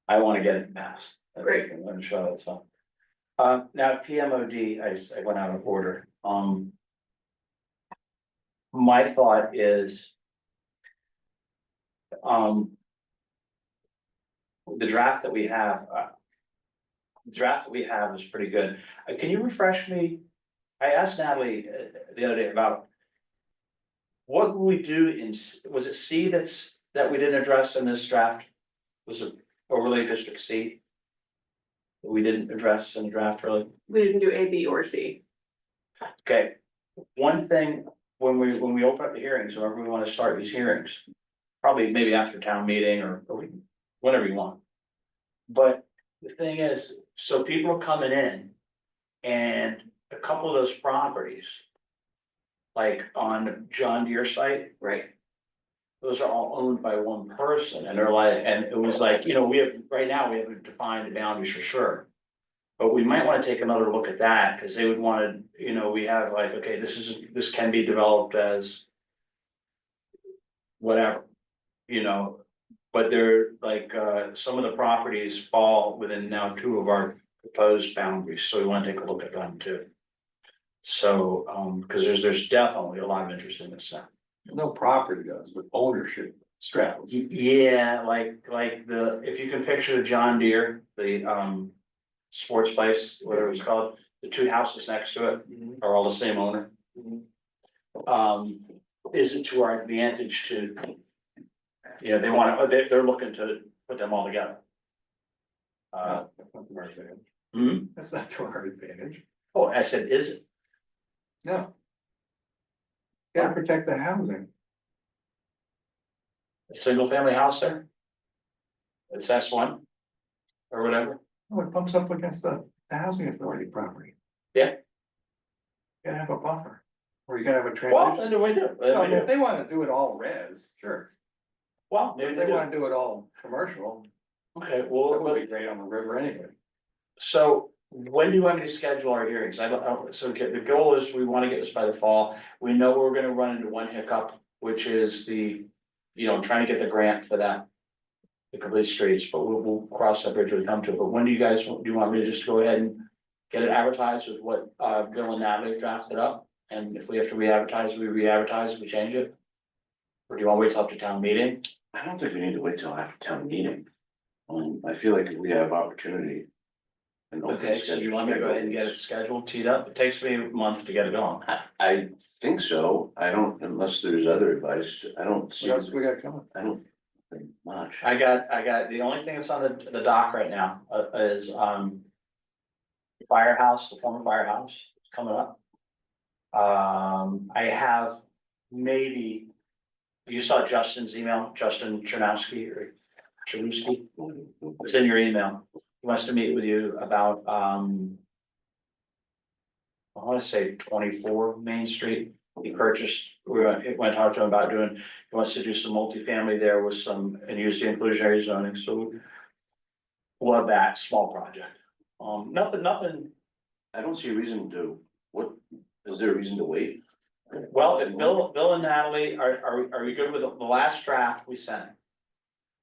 I want to get it passed. Great. I'm gonna show it, so. Now PMOD, I went out of order. My thought is. The draft that we have. The draft that we have is pretty good. Can you refresh me? I asked Natalie the other day about what would we do in, was it C that we didn't address in this draft? Was it overlay district C? That we didn't address in the draft really? We didn't do A, B, or C. Okay, one thing, when we open up the hearings, whenever we wanna start these hearings. Probably maybe after town meeting or whenever you want. But the thing is, so people are coming in. And a couple of those properties. Like on John Deere site, Right. those are all owned by one person and they're like, and it was like, you know, we have, right now, we haven't defined the boundaries for sure. But we might wanna take another look at that, cause they would wanna, you know, we have like, okay, this can be developed as. Whatever, you know, but they're like, some of the properties fall within now 2 of our proposed boundaries, so we wanna take a look at them too. So, cause there's definitely a lot of interest in this now. No property does, but ownership straddles. Yeah, like if you can picture the John Deere, the sports place, whatever it was called, the 2 houses next to it are all the same owner. Is it to our advantage to? You know, they wanna, they're looking to put them all together. That's not to our advantage. Hmm? That's not to our advantage. Oh, I said, is it? No. Gotta protect the housing. A single family house there? It's S1? Or whatever, Oh, it bumps up against the housing authority property. Yeah. You gotta have a buffer, or you gotta have a well, transition. then we do, No, if they wanna do it all res, sure, well, if maybe they they do, wanna do it all commercial, okay, that well, would be great on the river anyway. so. When do you want me to schedule our hearings? I don't, so the goal is we wanna get this by the fall, we know we're gonna run into one hiccup, which is the. You know, trying to get the grant for that. The complete streets, but we'll cross that bridge when we come to it, but when do you want me to just go ahead and? Get it advertised with what Bill and Natalie drafted up, and if we have to re-advertise, we re-advertise, we change it? Or do you wanna wait till after town meeting? I don't think we need to wait till after town meeting. I feel like we have opportunity. and open Okay, so you want me to go ahead and get it scheduled, teed up, it takes me a month to get it going. I think so, I don't, unless there's other advice, I don't see, What else we got coming? I don't think much. I got, the only thing that's on the dock right now, is, firehouse, the former firehouse, is coming up. I have maybe, you saw Justin's email, Justin Chernowski or Chernowski, it's in your email. He wants to meet with you about, I wanna say 24 Main Street. He purchased, we went to talk to him about doing, he wants to do some multifamily there with some, and use the inclusionary zoning, so. Love that, small project. Nothing, I don't see a reason to, what, is there a reason to wait? well, if Bill and Natalie, are we good with the last draft we sent?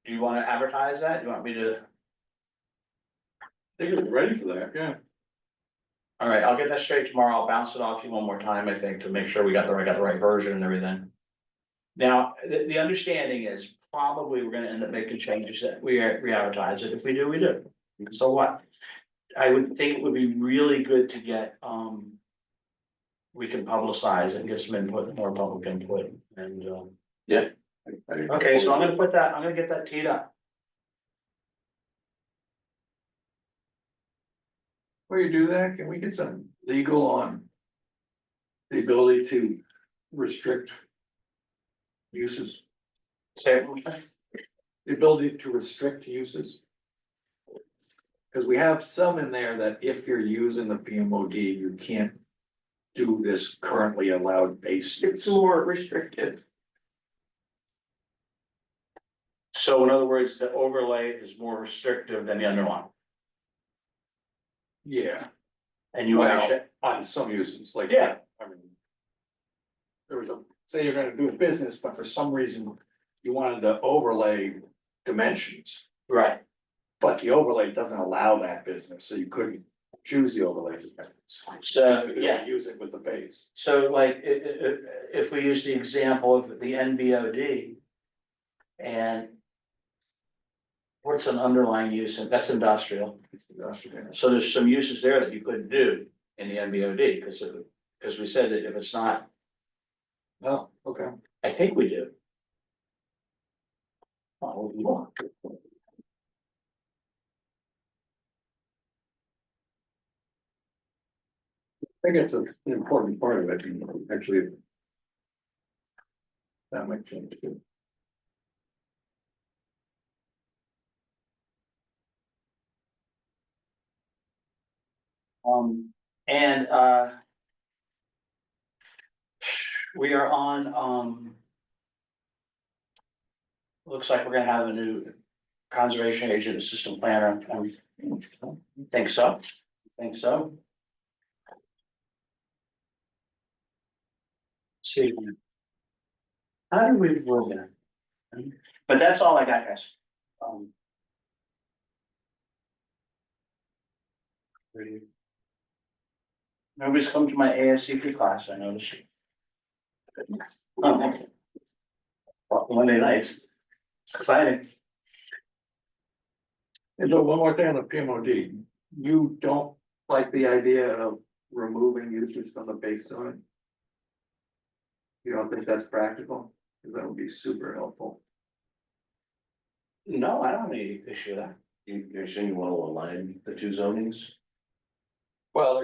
Do you wanna advertise that? Do you want me to? I think we're ready for that, yeah. All right, I'll get that straight tomorrow. I'll bounce it off you one more time, I think, to make sure we got the right version and everything. Now, the understanding is probably we're gonna end up making changes that we re-advertise it. If we do, we do. So what? I would think it would be really good to get, we can publicize and get some input, more public input and, okay, so I'm gonna get that teed up. Before you do that, can we get some legal on the ability to restrict uses, Say, the ability to restrict uses? Cause we have some in there that if you're using the PMOD, you can't do this currently allowed base It's use. more restrictive. so in other words, the overlay is more restrictive than the underlying, Yeah, and you Well, understand, on some uses, like. Yeah. I mean. There was a, say you're gonna do a business, but for some reason you wanted to overlay dimensions. right? But the overlay doesn't allow that business, so you couldn't choose the overlay dimensions. So, You could yeah. only use it with the base. So like, if we use the example of the NBOD. And. What's an underlying use, and that's industrial, It's industrial. so there's some uses there that you couldn't do in the NBOD, because we said that if it's not. Oh, okay. I think we do. Oh, you are. I think it's an important part of it, actually. That might change too. And, we are on, looks like we're gonna have a new conservation agent, assistant planner, think so, think so. See. How do we roll that? But that's all I got, guys. Nobody's come to my ASCP class, I noticed. Monday nights. It's exciting. And so one more thing on the PMOD, you don't like the idea of removing uses from the base zone? You don't think that's practical? Because that would be super helpful. No, I don't have any issue with that. You're saying you want to align the two zonings? Well,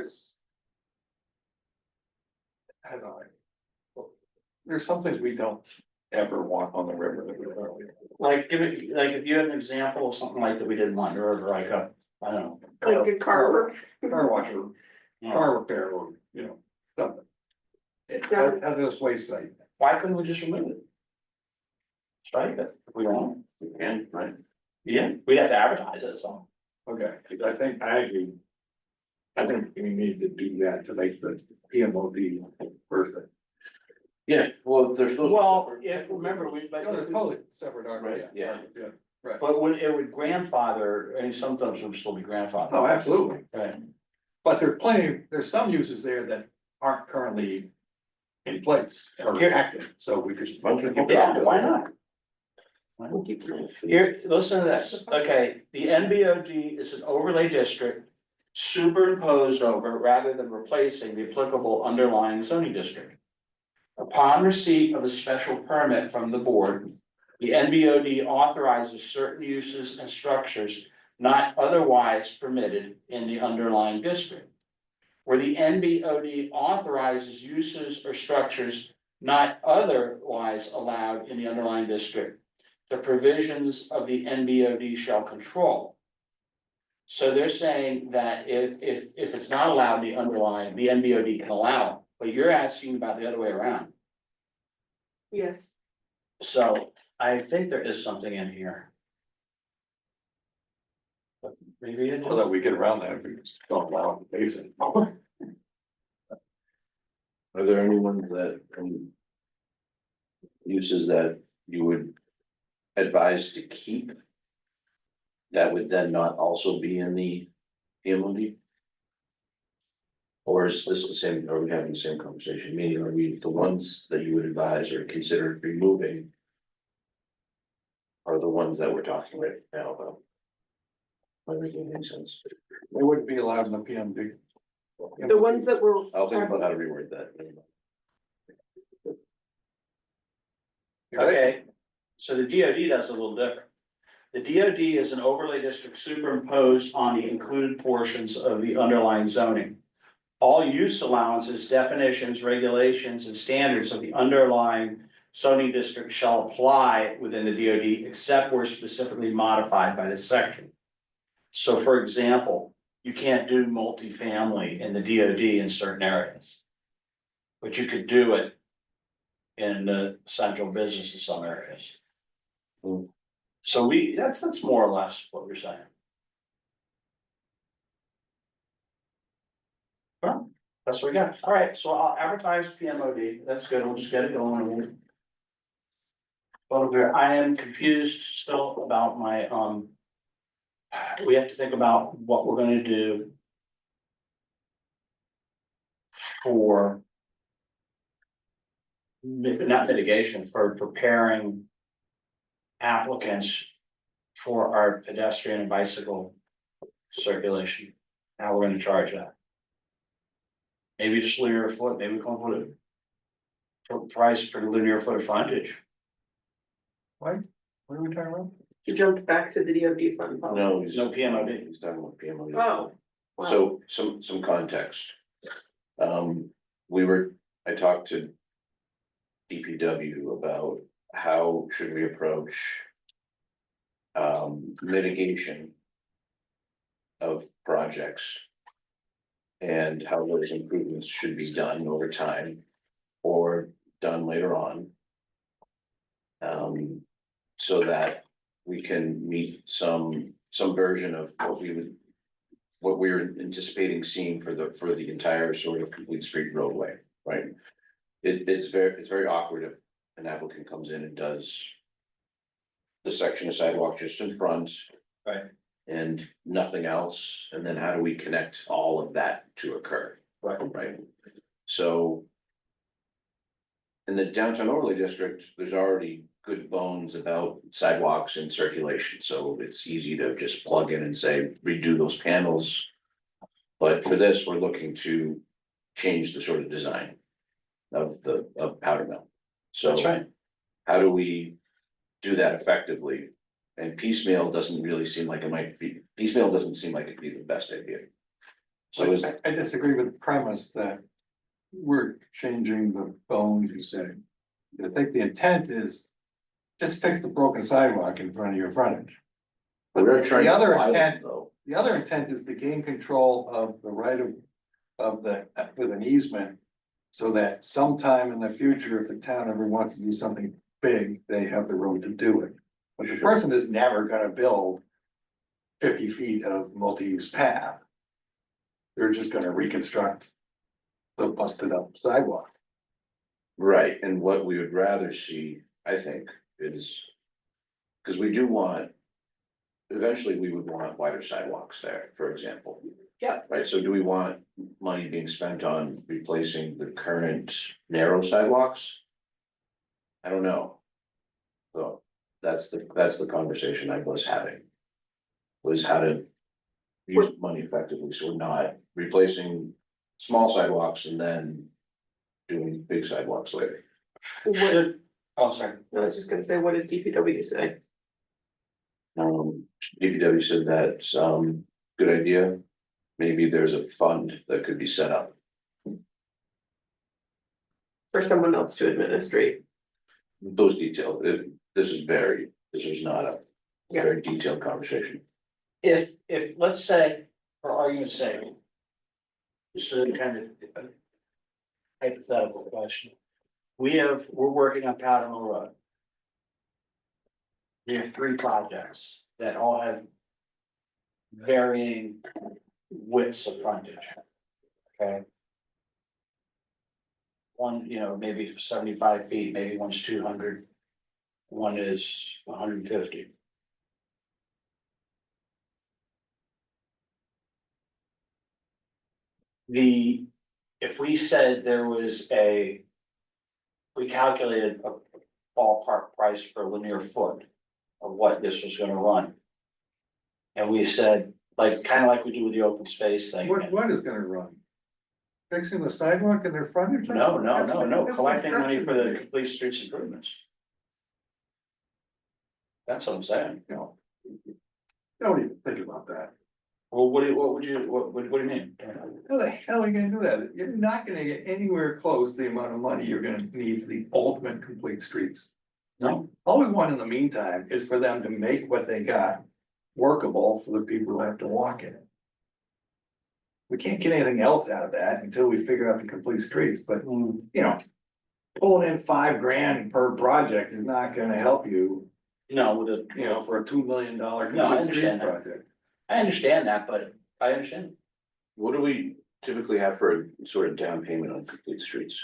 I don't know. There's some things we don't ever want on the river that we really. Like, give it, like, if you had an example of something like that we didn't want, or like a, I don't know. Like a car. Car washer, car repair, or, you know, something. Hazardous waste site. Why couldn't we just remove it? Strike it, if we want, We can, right? yeah, we'd have to advertise it, so. Okay, because I think I agree. I think we need to do that to make the PMOD worth it. Yeah, well, there's those. Well, yeah, remember, we, No, they're totally separate, aren't Right, they? yeah. Yeah, right. but it would grandfather, and sometimes would still be grandfather. Oh, absolutely. Right. But there's some uses there that aren't currently in place or Here- active, so we could. Yeah, why not? Here, listen to this, okay, the NBOD is an overlay district superimposed over rather than replacing the applicable underlying zoning district. Upon receipt of a special permit from the board, the NBOD authorizes certain uses and structures not otherwise permitted in the underlying district. Where the NBOD authorizes uses or structures not otherwise allowed in the underlying district, the provisions of the NBOD shall control. So they're saying that if it's not allowed, the underlying, the NBOD can allow it, but you're asking about the other way around. Yes. So I think there is something in here. But maybe it So that we get around that if we just don't allow it to base it. Are there any ones that, uses that you would advise to keep? That would then not also be in the PMOD? Or is this the same, are we having the same conversation, meaning are we, the ones that you would advise or consider removing? Are the ones that we're talking right now about? Am I making any sense? They wouldn't be allowed in the PMD. The ones that were. I'll think about how to reword that. Okay, so the DOD does a little different. The DOD is an overlay district superimposed on the included portions of the underlying zoning. All use allowances, definitions, regulations, and standards of the underlying zoning district shall apply within the DOD except where specifically modified by this section. So for example, you can't do multifamily in the DOD in certain areas. But you could do it in the central business in some areas. So that's more or less what we're saying. Well, that's what we got. All right, so I'll advertise PMOD. That's good. We'll just get it going. But I am confused still about my, we have to think about what we're gonna do for not mitigation, for preparing applicants for our pedestrian and bicycle circulation. How we're gonna charge that. Maybe just linear foot, maybe we can put it. price per linear foot of frontage. What are we talking about? You jumped back to the DOD fund policy. No, he's. No PMOD. He's talking about PMOD. Oh. Wow. So some context. I talked to DPW about how should we approach mitigation of projects and how those improvements should be done over time or done later on. So that we can meet some version of what we're anticipating seeing for the entire sort of complete street roadway, right? It's very awkward if an applicant comes in and does the section of sidewalk just in front. Right. And nothing else, and then how do we connect all of that to occur? Right. Right, so. In the downtown overlay district, there's already good bones about sidewalks and circulation, so it's easy to just plug in and say redo those panels. But for this, we're looking to change the sort of design of Powder Mill. So That's right. how do we do that effectively? And piecemeal doesn't seem like it'd be the best idea. So is, I disagree with the premise that we're changing the bones, you say. I think the intent is just fix the broken sidewalk in front of your frontage. But we're trying the to other widen, intent, though. the other intent is to gain control of the right of the, with an easement. So that sometime in the future, if the town ever wants to do something big, they have the road to do it. But the person is never gonna build 50 feet of multi-use path. They're just gonna reconstruct the busted up sidewalk. Right, and what we would rather see, I think, is. Cause we do want. Eventually, we would want wider sidewalks there, for example. Yeah. Right, so do we want money being spent on replacing the current narrow sidewalks? I don't know. So, that's the conversation I was having. Was how to use money effectively, so we're not replacing small sidewalks and then doing big sidewalks later. What, Oh, sorry. I was just gonna say, what did DPW say? DPW said that's good idea. Maybe there's a fund that could be set up. For someone else to administrate? Those details, this is not a Yeah. very detailed conversation. If, let's say, for argument's sake. Just a kind of hypothetical question. We're working on Powder Mill Road. We have 3 projects that all have varying widths of frontage. Okay. One, maybe 75 feet, maybe one's 200. One is 150. If we said there was we calculated a ballpark price per linear foot of what this was gonna run. And we said, kind of like we do with the open space thing. What is gonna run? Fixing the sidewalk in their frontage? No, That's collecting money for the construction. complete streets improvements. That's what I'm saying, Don't even think about that. Well, what do you mean? How the hell are you gonna do that? You're not gonna get anywhere close to the amount of money you're gonna need for the ultimate complete streets. No, All we want in the meantime is for them to make what they got workable for the people who have to walk in it. We can't get anything else out of that until we figure out the complete streets, but pulling in $5,000 per project is not gonna help you, no, with a, for a $2 million No, I complete street understand that. project. I understand that, but I understand. What do we typically have for a sort of down payment on complete streets?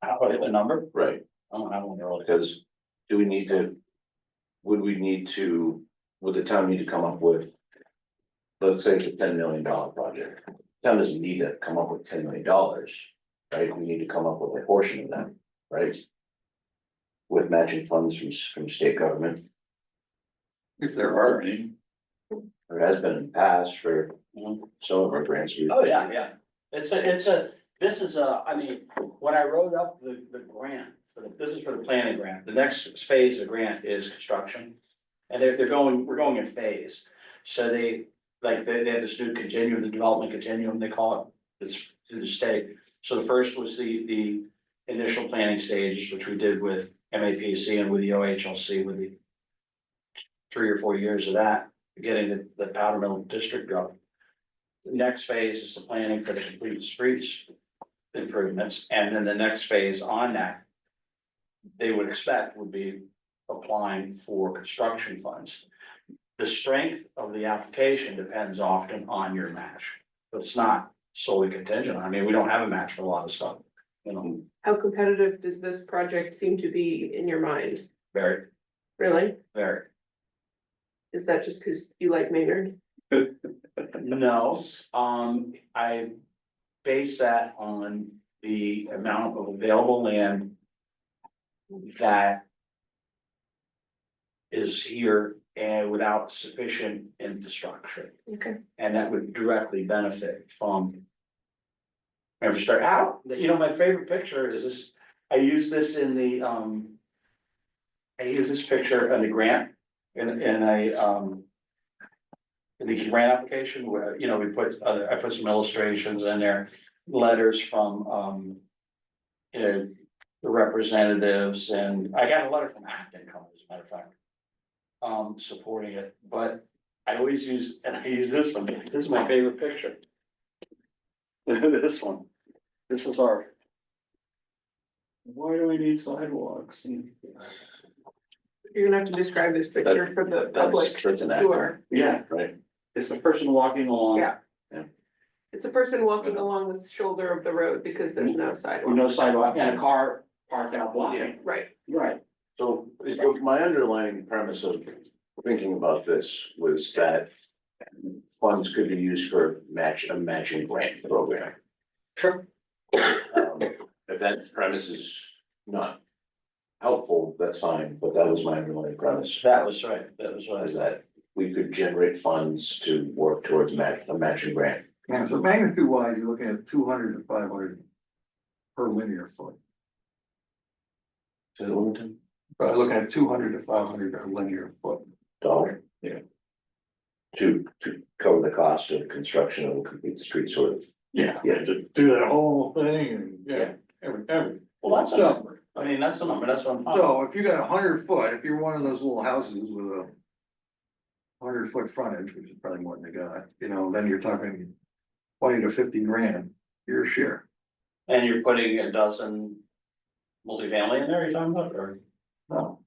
How about the number? Right, I don't know. because do we need to? Would the town need to come up with? Let's say it's a $10 million project, town doesn't need to come up with $10 million, right, we need to come up with a portion of that, right? With matching funds from state government, If there are any. there has been in the past for some of our grants. Oh, yeah. It's This is I mean, when I wrote up the grant, this is for the planning grant, the next phase of grant is construction. And we're going in phase, so they have this new continuum, the development continuum, they call it, it's through the state. So the first was the initial planning stages, which we did with MAPC and with the OHLC, with the 3 or 4 years of that, getting the Powder Mill District going. The next phase is the planning for the complete streets improvements, and then the next phase on that, they would expect would be applying for construction funds. The strength of the application depends often on your match, but it's not solely contingent. I mean, we don't have a match for a lot of stuff, you know, How competitive does this project seem to be in your mind? very, Really? very. Is that just because you like Maynard? No, I base that on the amount of available land that is here and without sufficient infrastructure, Okay. and that would directly benefit from infrastructure. How, you know, my favorite picture is this, I use this in the, I use this picture in the grant, in the grant application where, you know, I put some illustrations in there, letters from, you know, the representatives, and I got a letter from Acton, as a matter of fact, supporting it, but I always use, and I use this one, this is my favorite picture. This one, this is our. Why do we need sidewalks? You're gonna have to describe this picture for the public who are, Yeah, Right, it's a person walking along. Yeah. It's a person walking along the shoulder of the road because there's no With sidewalk. no sidewalk and a car parked out blocking. Right. Right. so my underlying premise of thinking about this was that funds could be used for a matching grant program. Sure. If that premise is not helpful, that's fine, but that was my underlying premise. That was right, that was what I Is said. that we could generate funds to work towards a matching grant. Yeah, so magnitude wise, you're looking at 200 to 500 per linear foot. Is it Wilmington? Probably looking at 200 to 500 per linear foot. Dollar? Yeah. To cover the cost of construction of a complete street sort of. Yeah. Yeah. To do that whole thing and, yeah, every. Well, that's a So, number, I mean, that's a number, that's what I'm. so if you got 100 foot, if you're one of those little houses with a 100 foot frontage, which is probably more than they got, you know, then you're talking 20 to 50 grand, your share. And you're putting a dozen multifamily in there, you're talking about, or? No,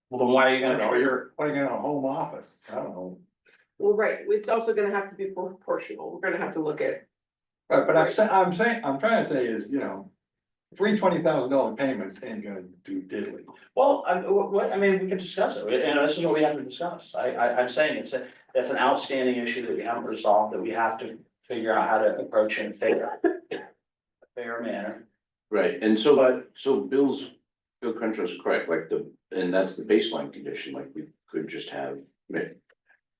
Well, then why are you I gonna? don't know, you're putting in a home office, I don't know. Well, right, it's also gonna have to be proportional. We're gonna have to look at, But I'm trying to say is, you know, $20,000 payments ain't gonna do diddly. Well, I mean, we can discuss it, and this is what we have to discuss, I'm saying that's an outstanding issue that we haven't resolved, that we have to figure out how to approach in a fair manner. Right, and so Bill Crenshaw's correct, like and that's the baseline condition, like we could just have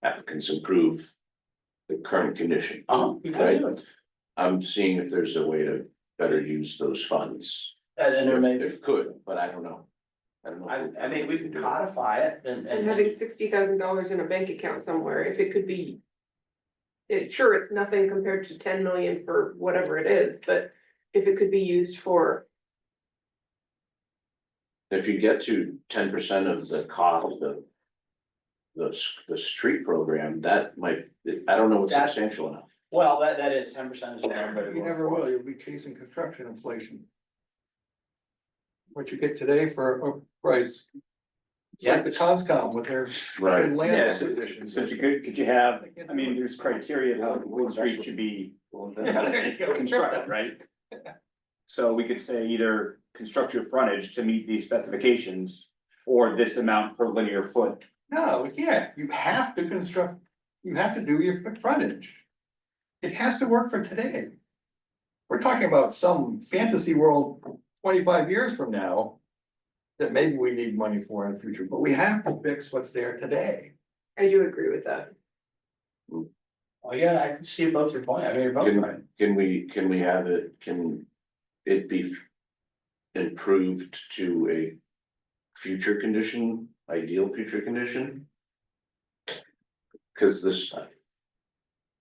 applicants improve the current condition. You can do it, I'm seeing if there's a way to better use those funds. and then there may, If could, but I don't know. I don't know. I mean, we can codify it and having $60,000 in a bank account somewhere, if it could be. Sure, it's nothing compared to 10 million for whatever it is, but if it could be used for, If you get to 10% of the cost of the street program, that might, I don't know what's That's- substantial enough. well, that is 10% is the number. You never will, you'll be chasing construction inflation. What you get today for a price. It's like the Conscom with their Right. land Yeah, acquisitions. So could you have, I mean, there's criteria of how the Wood Street should be Yeah, there you go. constructed, right? So we could say either construct your frontage to meet these specifications, or this amount per linear foot. No, we can't, you have to construct, you have to do your frontage. It has to work for today. We're talking about some fantasy world 25 years from now. That maybe we need money for in the future, but we have to fix what's there today. I do agree with that. Oh, yeah, I can see both your point, I mean, you're both right. Can we have it, can it be improved to a future condition, ideal future condition? Cause this.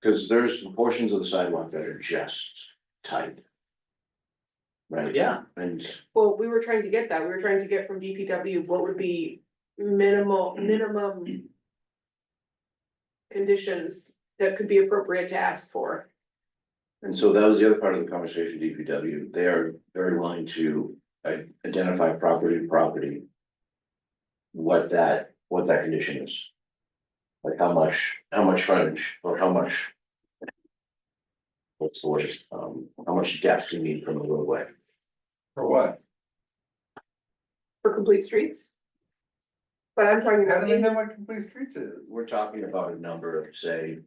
Cause there's portions of the sidewalk that are just tight. Right? Yeah. And Well, we were trying to get that, we were trying to get from DPW, what would be minimum conditions that could be appropriate to ask for. And so that was the other part of the conversation, DPW, they are very willing to identify property to property. What that condition is. Like how much frontage or how much. What's the word, how much depth you need from the roadway. For what? For complete streets? But I'm talking How about, do they know what complete streets is? We're talking about a number of, say.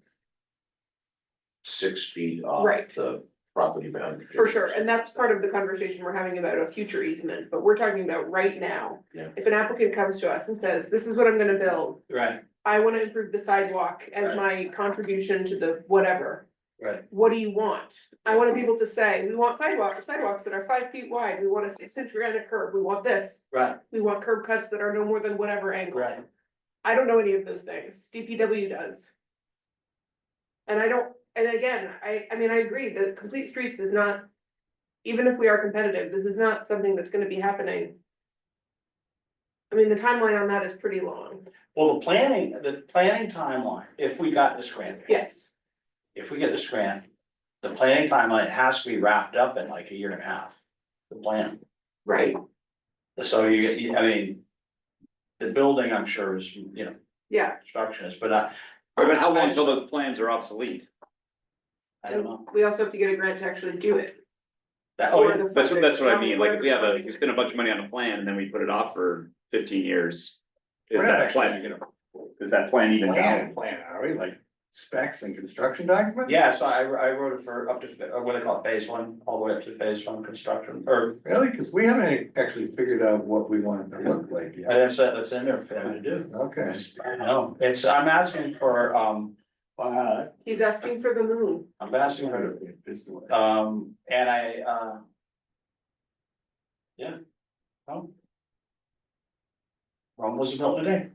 6 feet off Right. the property boundary. for sure, and that's part of the conversation we're having about a future easement, but we're talking about right now. Yeah. If an applicant comes to us and says, this is what I'm gonna build, Right, I wanna improve the sidewalk as my contribution to the whatever. right. What do you want? I wanna be able to say, we want sidewalks that are 5 feet wide, we want a 6-inch granite curb, we want this. Right, We want curb cuts that are no more than whatever angle. right. I don't know any of those things, DPW does. And I don't, and again, I mean, I agree that complete streets is not, even if we are competitive, this is not something that's gonna be happening. I mean, the timeline on that is pretty long, Well, the planning timeline, if we got this grant, yes, if we get this grant, the planning timeline has to be wrapped up in like a year and a half. The plan, right, so I mean. The building, I'm sure is, yeah. construction is, but But how long until those plans are obsolete? I don't know. We also have to get a grant to actually do it. Oh, Or yeah. the That's funding. what I mean, like if we Whatever we spend a bunch of money on a plan and then we put it off for 15 years. Is We're not that actually plan, is that plan even valid? Plan, are we, like specs and construction documents? Yeah, so I wrote it for up to, what do they call it, phase 1, all the way up to phase 1 construction, or, Really, cause we haven't actually figured out what we want it to look like yet. that's in there for them to do. Okay. I know, I'm asking for, He's asking for the moon. I'm asking for, and yeah. Oh. Rome wasn't built today.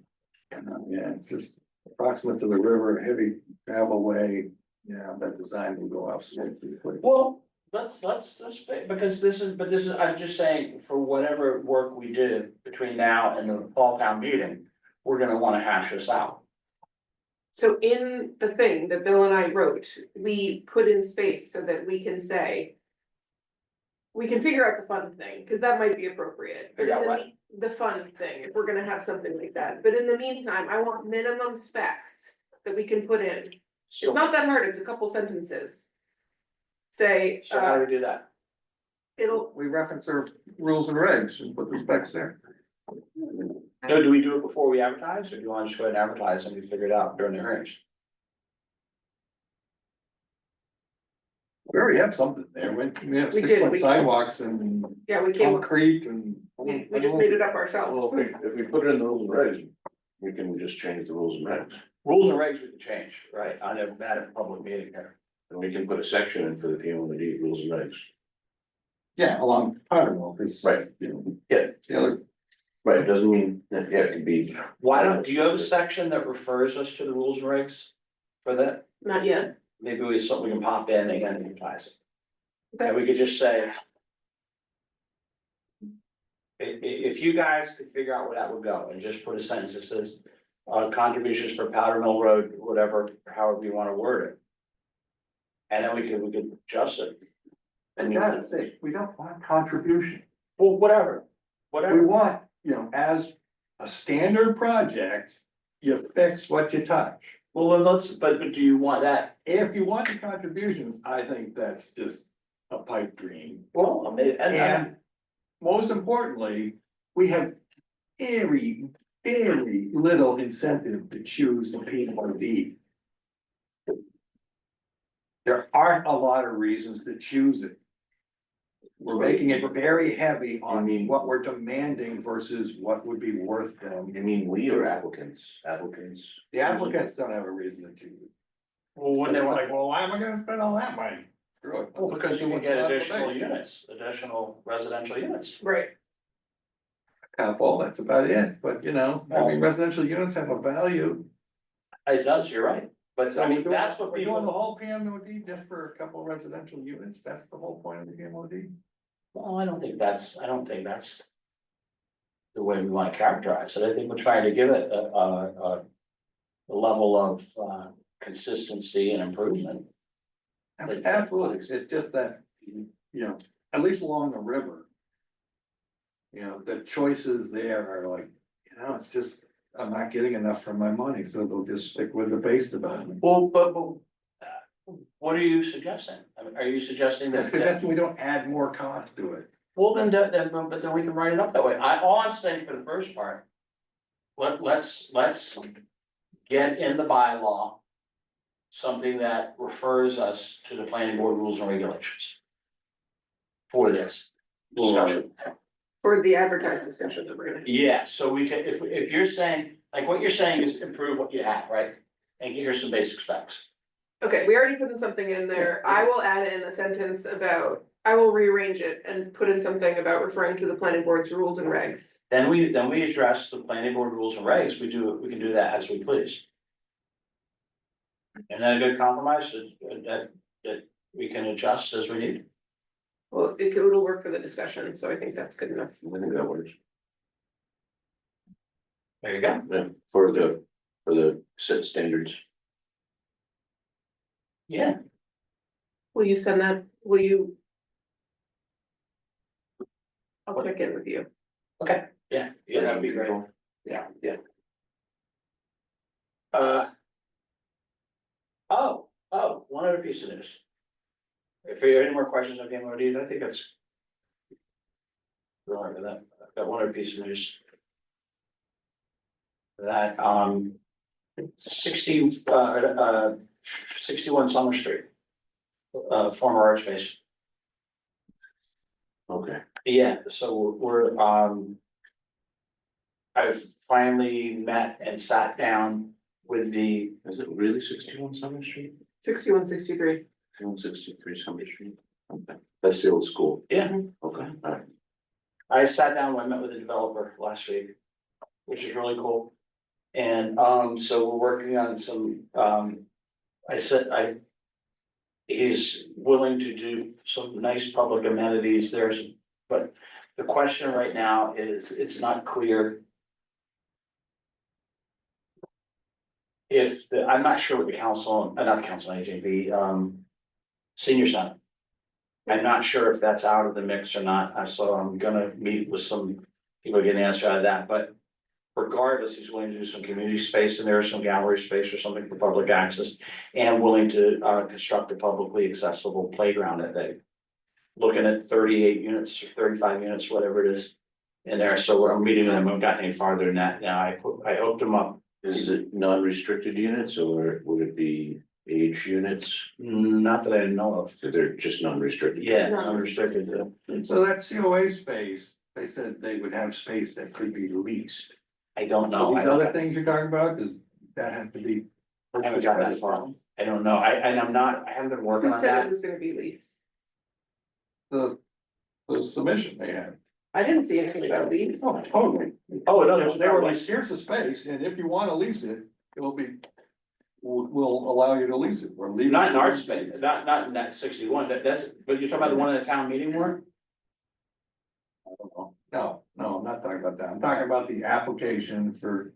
Yeah, it's just approximate to the river, heavy travel way, that design will go absolutely. Well, let's, because this is, I'm just saying, for whatever work we did between now and the fall town meeting, we're gonna wanna hash this out. So in the thing that Bill and I wrote, we put in space so that we can say. We can figure out the fun thing, cause that might be appropriate, but Figure out in what? the fun thing, if we're gonna have something like that, but in the meantime, I want minimum specs. That we can put in, it's So, not that hard, it's a couple sentences. Say, so how do we do that? it'll, We reference our rules and regs and put the specs there. No, do we do it before we advertise, or do you wanna just go ahead and advertise and we figure it out during the hearings? We already have something there, we have We did, 6 foot we- sidewalks and yeah, we came, concrete and. we just made it up ourselves. Well, if we put it in the rules and regs, we can just change the rules and regs. Rules and regs we can change, right, I never had a public meeting here. And we can put a section in for the PMD rules and regs. Yeah, along Powder Mill, cause. Right. Yeah, The other, right, it doesn't mean, that it could be. Do you have a section that refers us to the rules and regs? For that, Not yet, maybe we can pop in and advertise it. Okay. And we could just say. If you guys could figure out where that would go and just put a sentence that says, contributions for Powder Mill Road, whatever, however you wanna word it. And then we could adjust it. and God's sake, we don't want contribution. Well, whatever, We want, as a standard project, you fix what you touch. well, then but do you want that? If you want the contributions, I think that's just a pipe dream. Well, I mean, And most importantly, we have very little incentive to choose the PMD. There aren't a lot of reasons to choose it. We're making it very heavy on what we're demanding versus what would be worth them. You mean we or applicants? The applicants don't have a reason to choose it. well, when they It's want, like, well, why am I gonna spend all that money? screw it. Well, because you would What's get allowed for additional base. units, additional residential units. Right, Couple, that's about it, but you know, I mean, residential units have a value. It does, you're right, but So I mean, we're doing- that's what we're doing the people, whole PMOD just for a couple of residential units, that's the whole point of the PMOD? well, I don't think that's the way we wanna characterize it. I think we're trying to give it a level of, consistency and improvement. Absolutely, it's just that, you know, at least along the river. You know, the choices there are like, you know, it's just, I'm not getting enough for my money, so they'll just stick with the base development. Well, but, what are you suggesting? I mean, are you suggesting that? That's we don't add more cost to it. Well, then, but then we can write it up that way. All I'm saying for the first part. Let's get in the bylaw. Something that refers us to the planning board rules and regulations. For this discussion. for the advertised discussion that we're gonna. Yeah, so we can, if you're saying, like what you're saying is improve what you have, right? And here's some basic specs. Okay, we already put in something in there, I will add in a sentence about, I will rearrange it and put in something about referring to the planning board's rules and regs. Then we address the planning board rules and regs, we can do that as we please. And then a good compromise that we can adjust as we need. Well, it'll work for the discussion, so I think that's good enough. I think that works. There you go. Yeah, for the set standards. Yeah, Will you send that, will you? I'll check in with you. okay, yeah, that'd be great. Yeah. One other piece of news. If you have any more questions on Game OD, I think that's. Remember that, I've got one other piece of news. That, 61 Summer Street. Former art space. Okay. Yeah, so we're, I've finally met and sat down with the, Is it really 61 Summer Street? 6163. 163 Summer Street? Okay, that's the old school. yeah, Okay, alright. I sat down, I met with the developer last week, which is really cool. And, so we're working on some, he's willing to do some nice public amenities there, but the question right now is, it's not clear. If I'm not sure what the council, not the council on aging, the, senior center. I'm not sure if that's out of the mix or not, so I'm gonna meet with some people, to get an answer out of that, but. Regardless, he's willing to do some community space in there, some gallery space or something for public access, and willing to, construct a publicly accessible playground that they. Looking at 38 units or 35 units, whatever it is, in there, so I'm meeting with them, I haven't gotten any farther than that, now I hooked them up. Is it non-restricted units or would it be age units? Not that I know of, So they're just non-restricted? yeah, unrestricted, So that COA space, they said they would have space that could be leased. I don't know. These other things you're talking about, does that have to be? I haven't got that far. I don't know. I haven't been working Who on said it that. was gonna be leased? The submission they had. I didn't see anything about lease. Oh, totally. Oh, no, They were like, here's the space, and if you wanna lease it, it'll be. We'll allow you to lease it, or leave. Not in art space, not in that 61, that's, but you're talking about the one in the town meeting where? I don't know. No, I'm not talking about that. I'm talking about the application for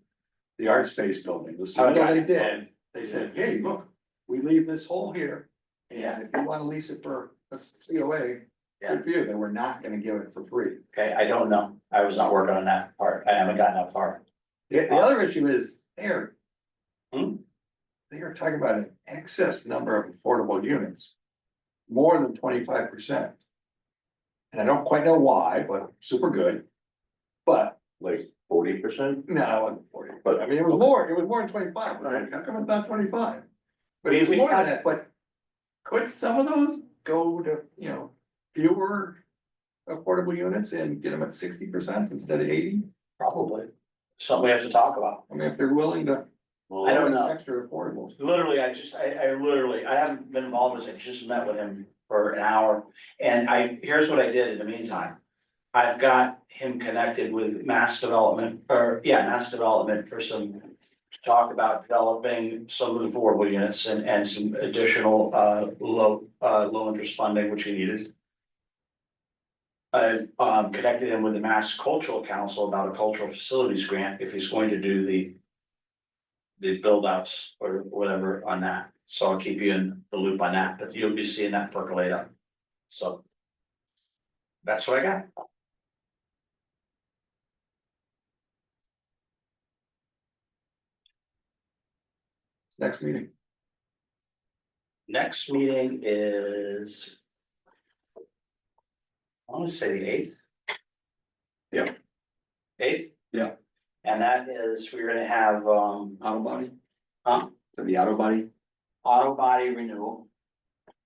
the art space building. The submittal they did, they said, hey, look, we leave this hole here. And if you wanna lease it for a COA, good for you, then we're not gonna give it for free. Okay, I don't know. I was not working on that part. I haven't gotten that far. The other issue is, they're. Hmm? They are talking about an excess number of affordable units. More than 25%. And I don't quite know why, but super good. But, Like 40%? no, it wasn't 40, but I mean, it was more than 25, right? How come it's not 25? But it was We more than got- that, but. Could some of those go to, you know, fewer affordable units and get them at 60% instead of 80? Probably. Something we have to talk about. I mean, if they're willing to. I don't know. Extra affordables. Literally, I haven't been involved with it, I just met with him for an hour. And here's what I did in the meantime. I've got him connected with Mass Development, Mass Development for some talk about developing some of the affordable units and some additional, low interest funding, which he needed. I've, connected him with the Mass Cultural Council about a cultural facilities grant if he's going to do the build outs or whatever on that. So I'll keep you in the loop on that, but you'll be seeing that percolate up. So that's what I got. It's next meeting. Next meeting is. I want to say the 8th. Yeah. 8th? Yeah. And that is, we're gonna have, Auto body? Huh? So the auto body? auto body renewal.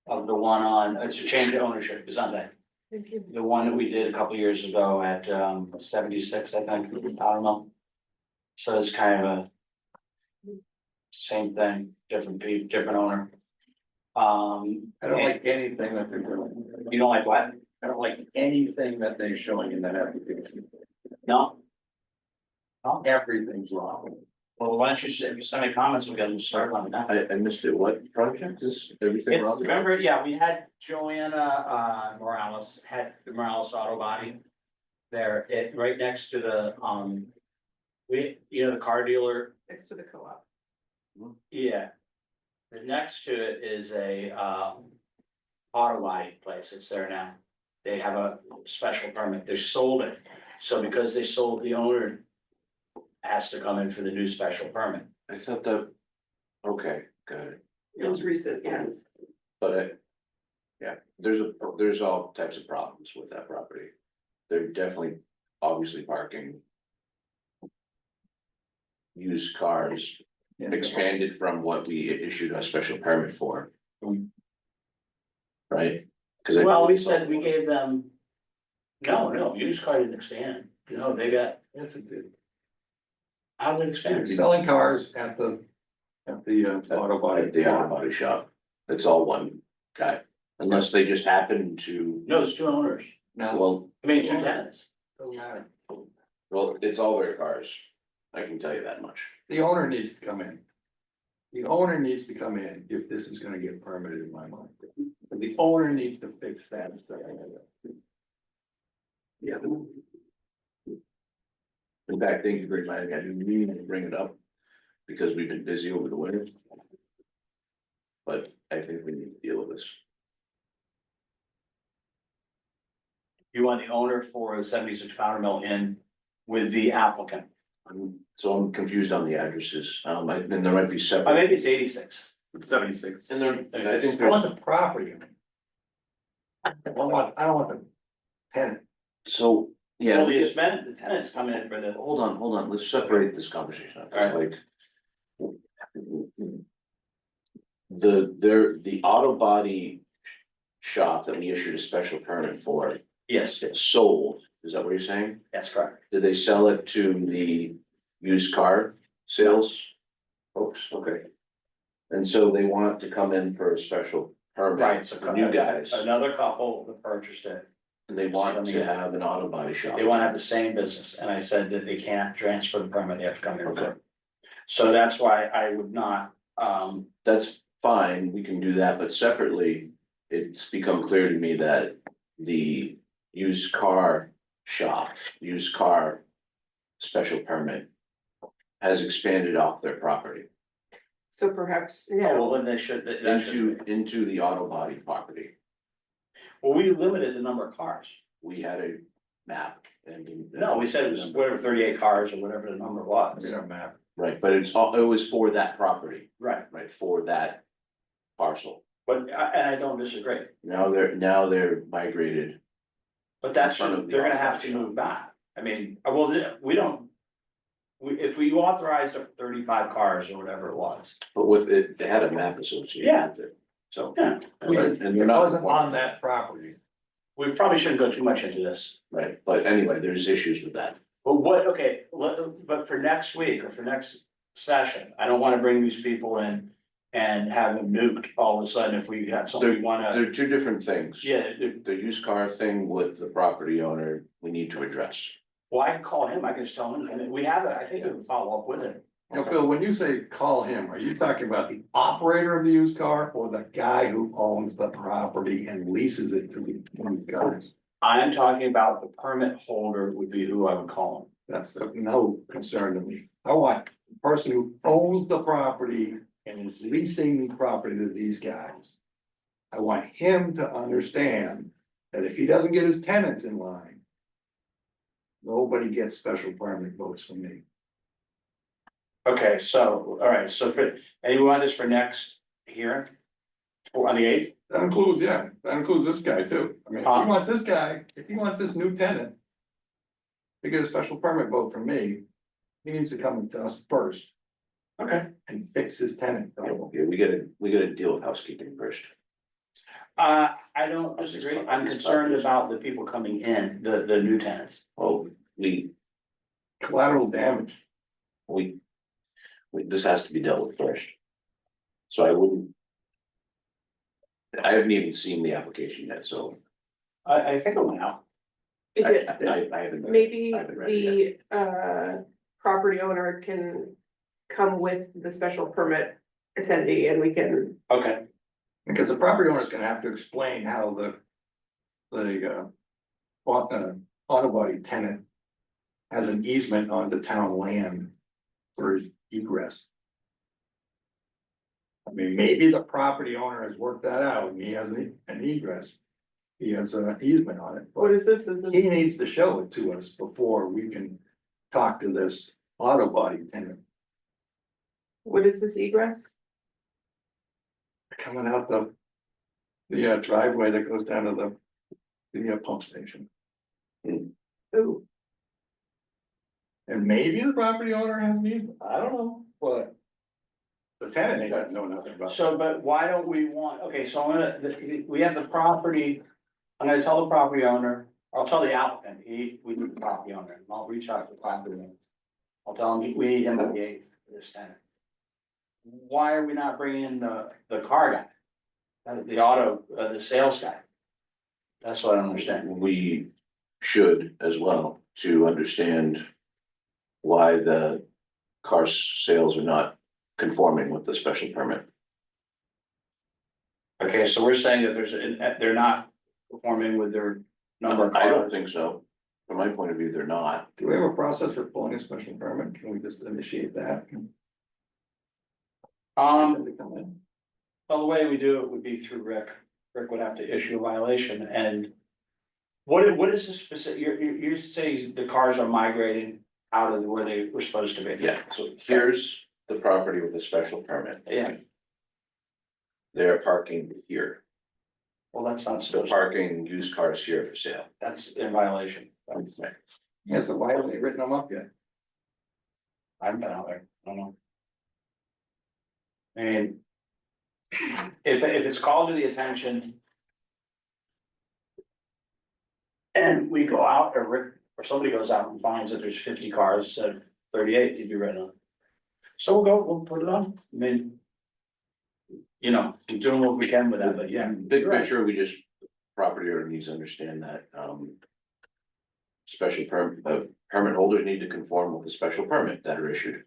Of the one on, it's a change of ownership, it's on that. Thank you. The one that we did a couple years ago at 76, I think, I don't know. So it's kind of a. Same thing, different owner. I don't like anything that they're doing. You don't like what? I don't like anything that they're showing in that application. No? Everything's wrong. Well, why don't you, if you send me comments, we can start on that. I missed it. What project is everything It's, wrong? remember, yeah, we had Joanna Morales, had the Morales Auto Body. There, right next to the, the car dealer. Next to the co-op. Yeah. The next to it is a auto body place, it's there now. They have a special permit, they sold it, so because they sold, the owner has to come in for the new special permit. I thought that, okay, got it, It was recent, yes. but yeah, there's all types of problems with that property. They're definitely, obviously parking. Used cars expanded from what we issued a special permit for. Right? Cause Well, we said we gave them. No, used car didn't expand, no, they got, Yes, it did. how did it They're expand? selling cars at the auto body. At the auto body shop, it's all one guy, unless they just happen to, No, it's two owners, Now, well, I mean, two tenants. doesn't matter. well, it's all their cars. I can tell you that much. The owner needs to come in. The owner needs to come in if this is gonna get permitted in my mind. The owner needs to fix that stuff. Yeah. In fact, thank you for reminding me, I didn't mean to bring it up, because we've been busy over the winter. But I think we need to deal with this. You want the owner for a 76 powder mill in with the applicant, So I'm confused on the addresses, and there might be or separate, maybe it's 86. 76. and there, I think I want there's, the property. I don't want the tenant. so, yeah. Well, the tenants coming in for the. Hold on, let's separate this conversation, up, 'cause, like. The auto body shop that we issued a special permit for Yes, sold, is that what you're saying? that's correct. Did they sell it to the used car sales folks? Okay. And so they want to come in for a special Right, permit, so for you guys, Another couple that purchased it, and they want to have an auto body shop. they wanna have the same business, and I said that they can't transfer the permit, they have to come in for Okay. it. So that's why I would not, That's fine, we can do that, but separately, it's become clear to me that the used car shop, used car special permit has expanded off their property So perhaps, oh, well, then they should, that should. into the auto body property. Well, we limited the number of cars. We had a map and. No, we said it was whatever, 38 cars or whatever the number was. We don't map. Right, but it was for that property, Right, right, for that parcel. but, and I don't disagree, Now they're migrated. but that's, In front of the they're gonna have auto to shop. move back. I mean, well, we don't. If we authorized 35 cars or whatever it was, But with it, they had a map associated Yeah. with it, so. yeah, And they're It not. wasn't on that property. we probably shouldn't go too much into this. Right, but anyway, there's issues with that. But but for next week or for next session, I don't wanna bring these people in and have them nuked all of a sudden if we got something we wanna, They're two different things. yeah, The used car thing with the property owner, we need to address. well, I can call him, I can just tell him, and we have it, I think we can follow up with it. Now, Bill, when you say call him, are you talking about the operator of the used car or the guy who owns the property and leases it to the guys? I am talking about the permit holder would be who I would call him. That's of no concern to me. I want the person who owns the property and is leasing the property to these guys. I want him to understand that if he doesn't get his tenants in line, nobody gets special permit votes from me. Okay, so, all right, so for, and you want this for next hearing? Or on the 8th? That includes, yeah, that includes this guy too. I mean, if he wants this guy, if he wants this new tenant. To get a special permit vote from me, he needs to come to us first Okay. and fix his tenant problem. Yeah, we gotta deal with housekeeping first. I don't disagree, I'm concerned about the people coming in, the new tenants. Well, we, Collateral damage. this has to be dealt with first. So I wouldn't. I haven't even seen the application yet, so I think I'm now. It did. I haven't. Maybe I haven't read it the property owner can come with the special permit attendee and we can, Okay, Because the property owner's gonna have to explain how the auto body tenant has an easement on the town land for his egress. I mean, maybe the property owner has worked that out and he has an egress. He has an easement on it, what but is this? Is this? he needs to show it to us before we can talk to this auto body tenant. What is this egress? Coming out the driveway that goes down to the pump station. Ooh, And maybe the property owner has an easement, I don't know, but. The tenant ain't got know nothing about it. so, but why don't we want, okay, so I'm we have the property. I'm gonna tell the property owner, I'll tell the applicant, we need the property owner, and I'll reach out to the property owner. I'll tell him, we need him at the 8th for this tenant. Why are we not bringing in the car guy? The auto, the sales guy? That's what I don't understand. We should as well to understand. Why the car sales are not conforming with the special permit. Okay, so we're saying that they're not performing with their number of I don't cars. think so. From my point of view, they're not. Do we have a process for pulling a special permit? Can we just initiate that? Well, the way we do it would be through Rick. Rick would have to issue a violation and. What is the specific, you say the cars are migrating out of where they were supposed to be? Yeah, so here's the property with the special permit. Yeah, They're parking here. well, that's not They're supposed to, parking used cars here for sale. that's in violation. Yes, so why haven't they written them up yet? I haven't been out there, I don't know. I mean. If it's called to the attention. And we go out or Rick, or somebody goes out and finds that there's 50 cars instead of 38 to be written on. So we'll put it on, I mean. You know, keep doing what we can with that, but yeah. Big picture, we just, property owner needs to understand that, special permit holders need to conform with the special permit that are issued.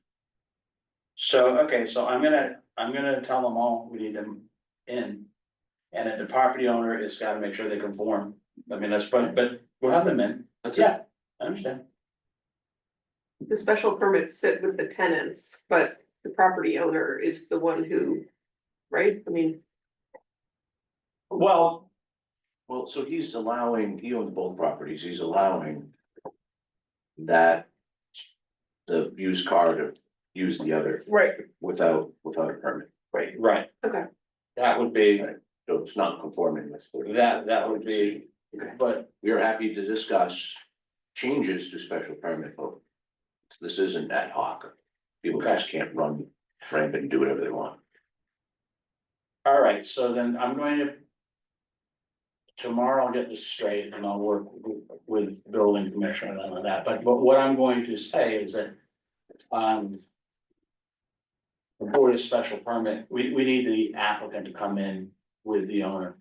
So, okay, so I'm gonna tell them all, we need them in. And then the property owner has gotta make sure they conform, I mean, that's, but we'll have them in, That's it. yeah, I understand. the special permits sit with the tenants, but the property owner is the one who, right? I mean, Well, Well, so he owns both properties, he's allowing. That. The used car to use the other right, without a permit, right. Okay. That would be, so it's not conforming with. that would be, but, We are happy to discuss changes to special permit, but. This isn't ad hoc, people just can't run rampant and do whatever they want. all right, so then I'm going to. Tomorrow I'll get this straight and I'll work with building commissioner and all of that, but what I'm going to say is that, before the special permit, we need the applicant to come in with the owner.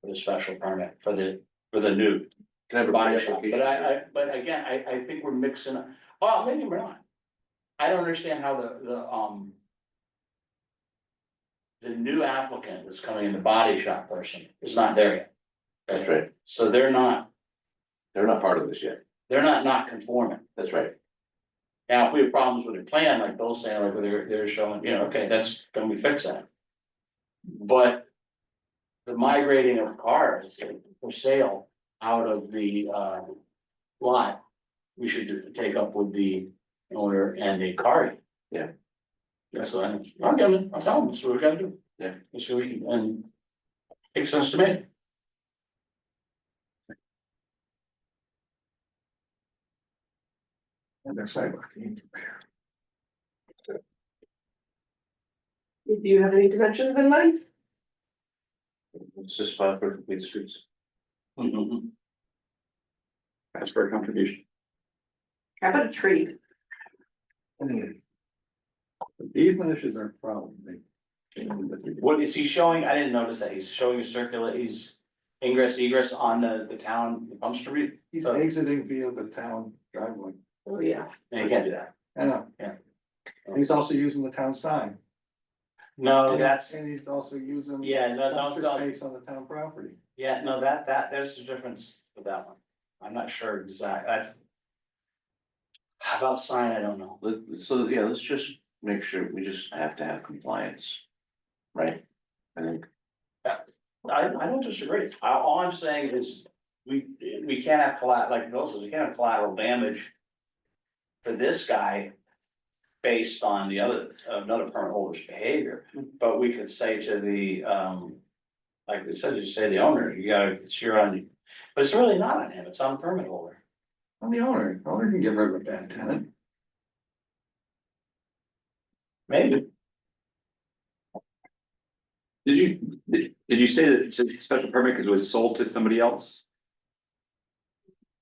For the special permit, for the new Can I have a body shop, pre-application? but again, I think we're mixing, well, maybe we're not. I don't understand how the new applicant that's coming in, the body shop person, is not there yet. That's right, So they're not part of this yet, not conforming. that's right. Now, if we have problems with the plan, like Bill's saying, like they're showing, you know, okay, that's, then we fix that. But the migrating of cars for sale out of the lot, we should take up with the owner and the car. Yeah. That's what I'll tell them, that's what we gotta do. Yeah. So we can, and makes sense to me. And their sidewalk needs repair. Do you have any dimensions in mind? It's just spot for complete streets. That's for a contribution. How about a tree? These issues are a problem. What is he showing? I didn't notice that. He's showing he's ingress egress on the town pump street. He's exiting via the town driveway. Oh, yeah. No, you can't do that. I know. Yeah. And he's also using the town sign. No, And- that's, And he's also using. yeah, no, dumpster no, space on the town property. yeah, no, there's a difference with that one. I'm not sure exactly, that's. How about sign? I don't know. So, yeah, let's just make sure, we just have to have compliance. Right? I think, I don't disagree. All I'm saying is, we can't have like Bill says, we can't have collateral damage. For this guy. Based on the another permit holder's behavior, but we could say to the, like we said, you say the owner, you gotta, it's your on. But it's really not on him, it's on the permit holder. On the owner can get rid of a bad tenant. Maybe. Did you say that it's a special permit because it was sold to somebody else?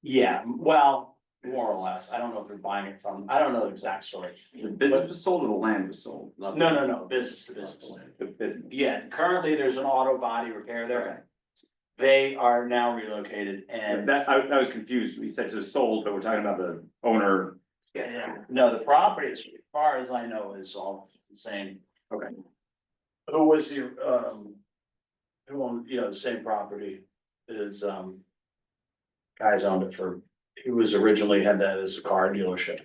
Yeah, well, more or less, I don't know if they're buying it from, I don't know the exact story. The business was sold or the land was sold? No, business to business. The business. Yeah, currently there's an auto body repair there. They are now relocated And and. I was confused. We said it was sold, but we're talking about the owner. Yeah, no, the property, as far as I know, is all the same. Okay. Who was the, who owned, the same property is, guys owned it for, he was originally had that as a car dealership.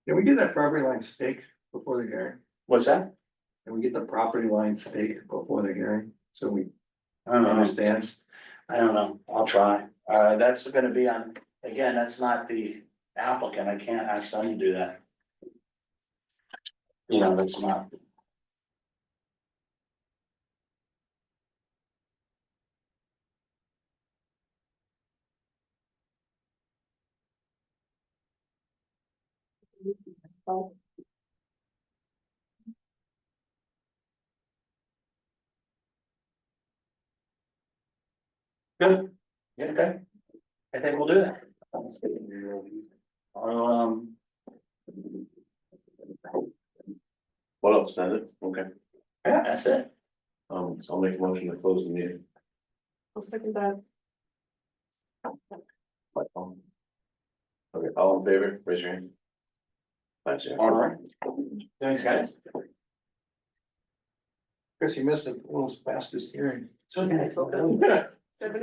Can we get that property line staked before the hearing? What's that? Can we get the property line staked before the hearing? So we I don't know, understands. I don't know, I'll try. That's gonna be on, again, that's not the applicant, I can't ask them to do that. That's not. Good, yeah, okay. I think we'll do that. what else, does it? Okay, Yeah, that's it. so I'll make a motion to close the meeting. I'll second that. Okay, all in favor, raise your hand. 5-0. All right. Thanks, guys. Chris, you missed the world's fastest hearing. It's okay. Seven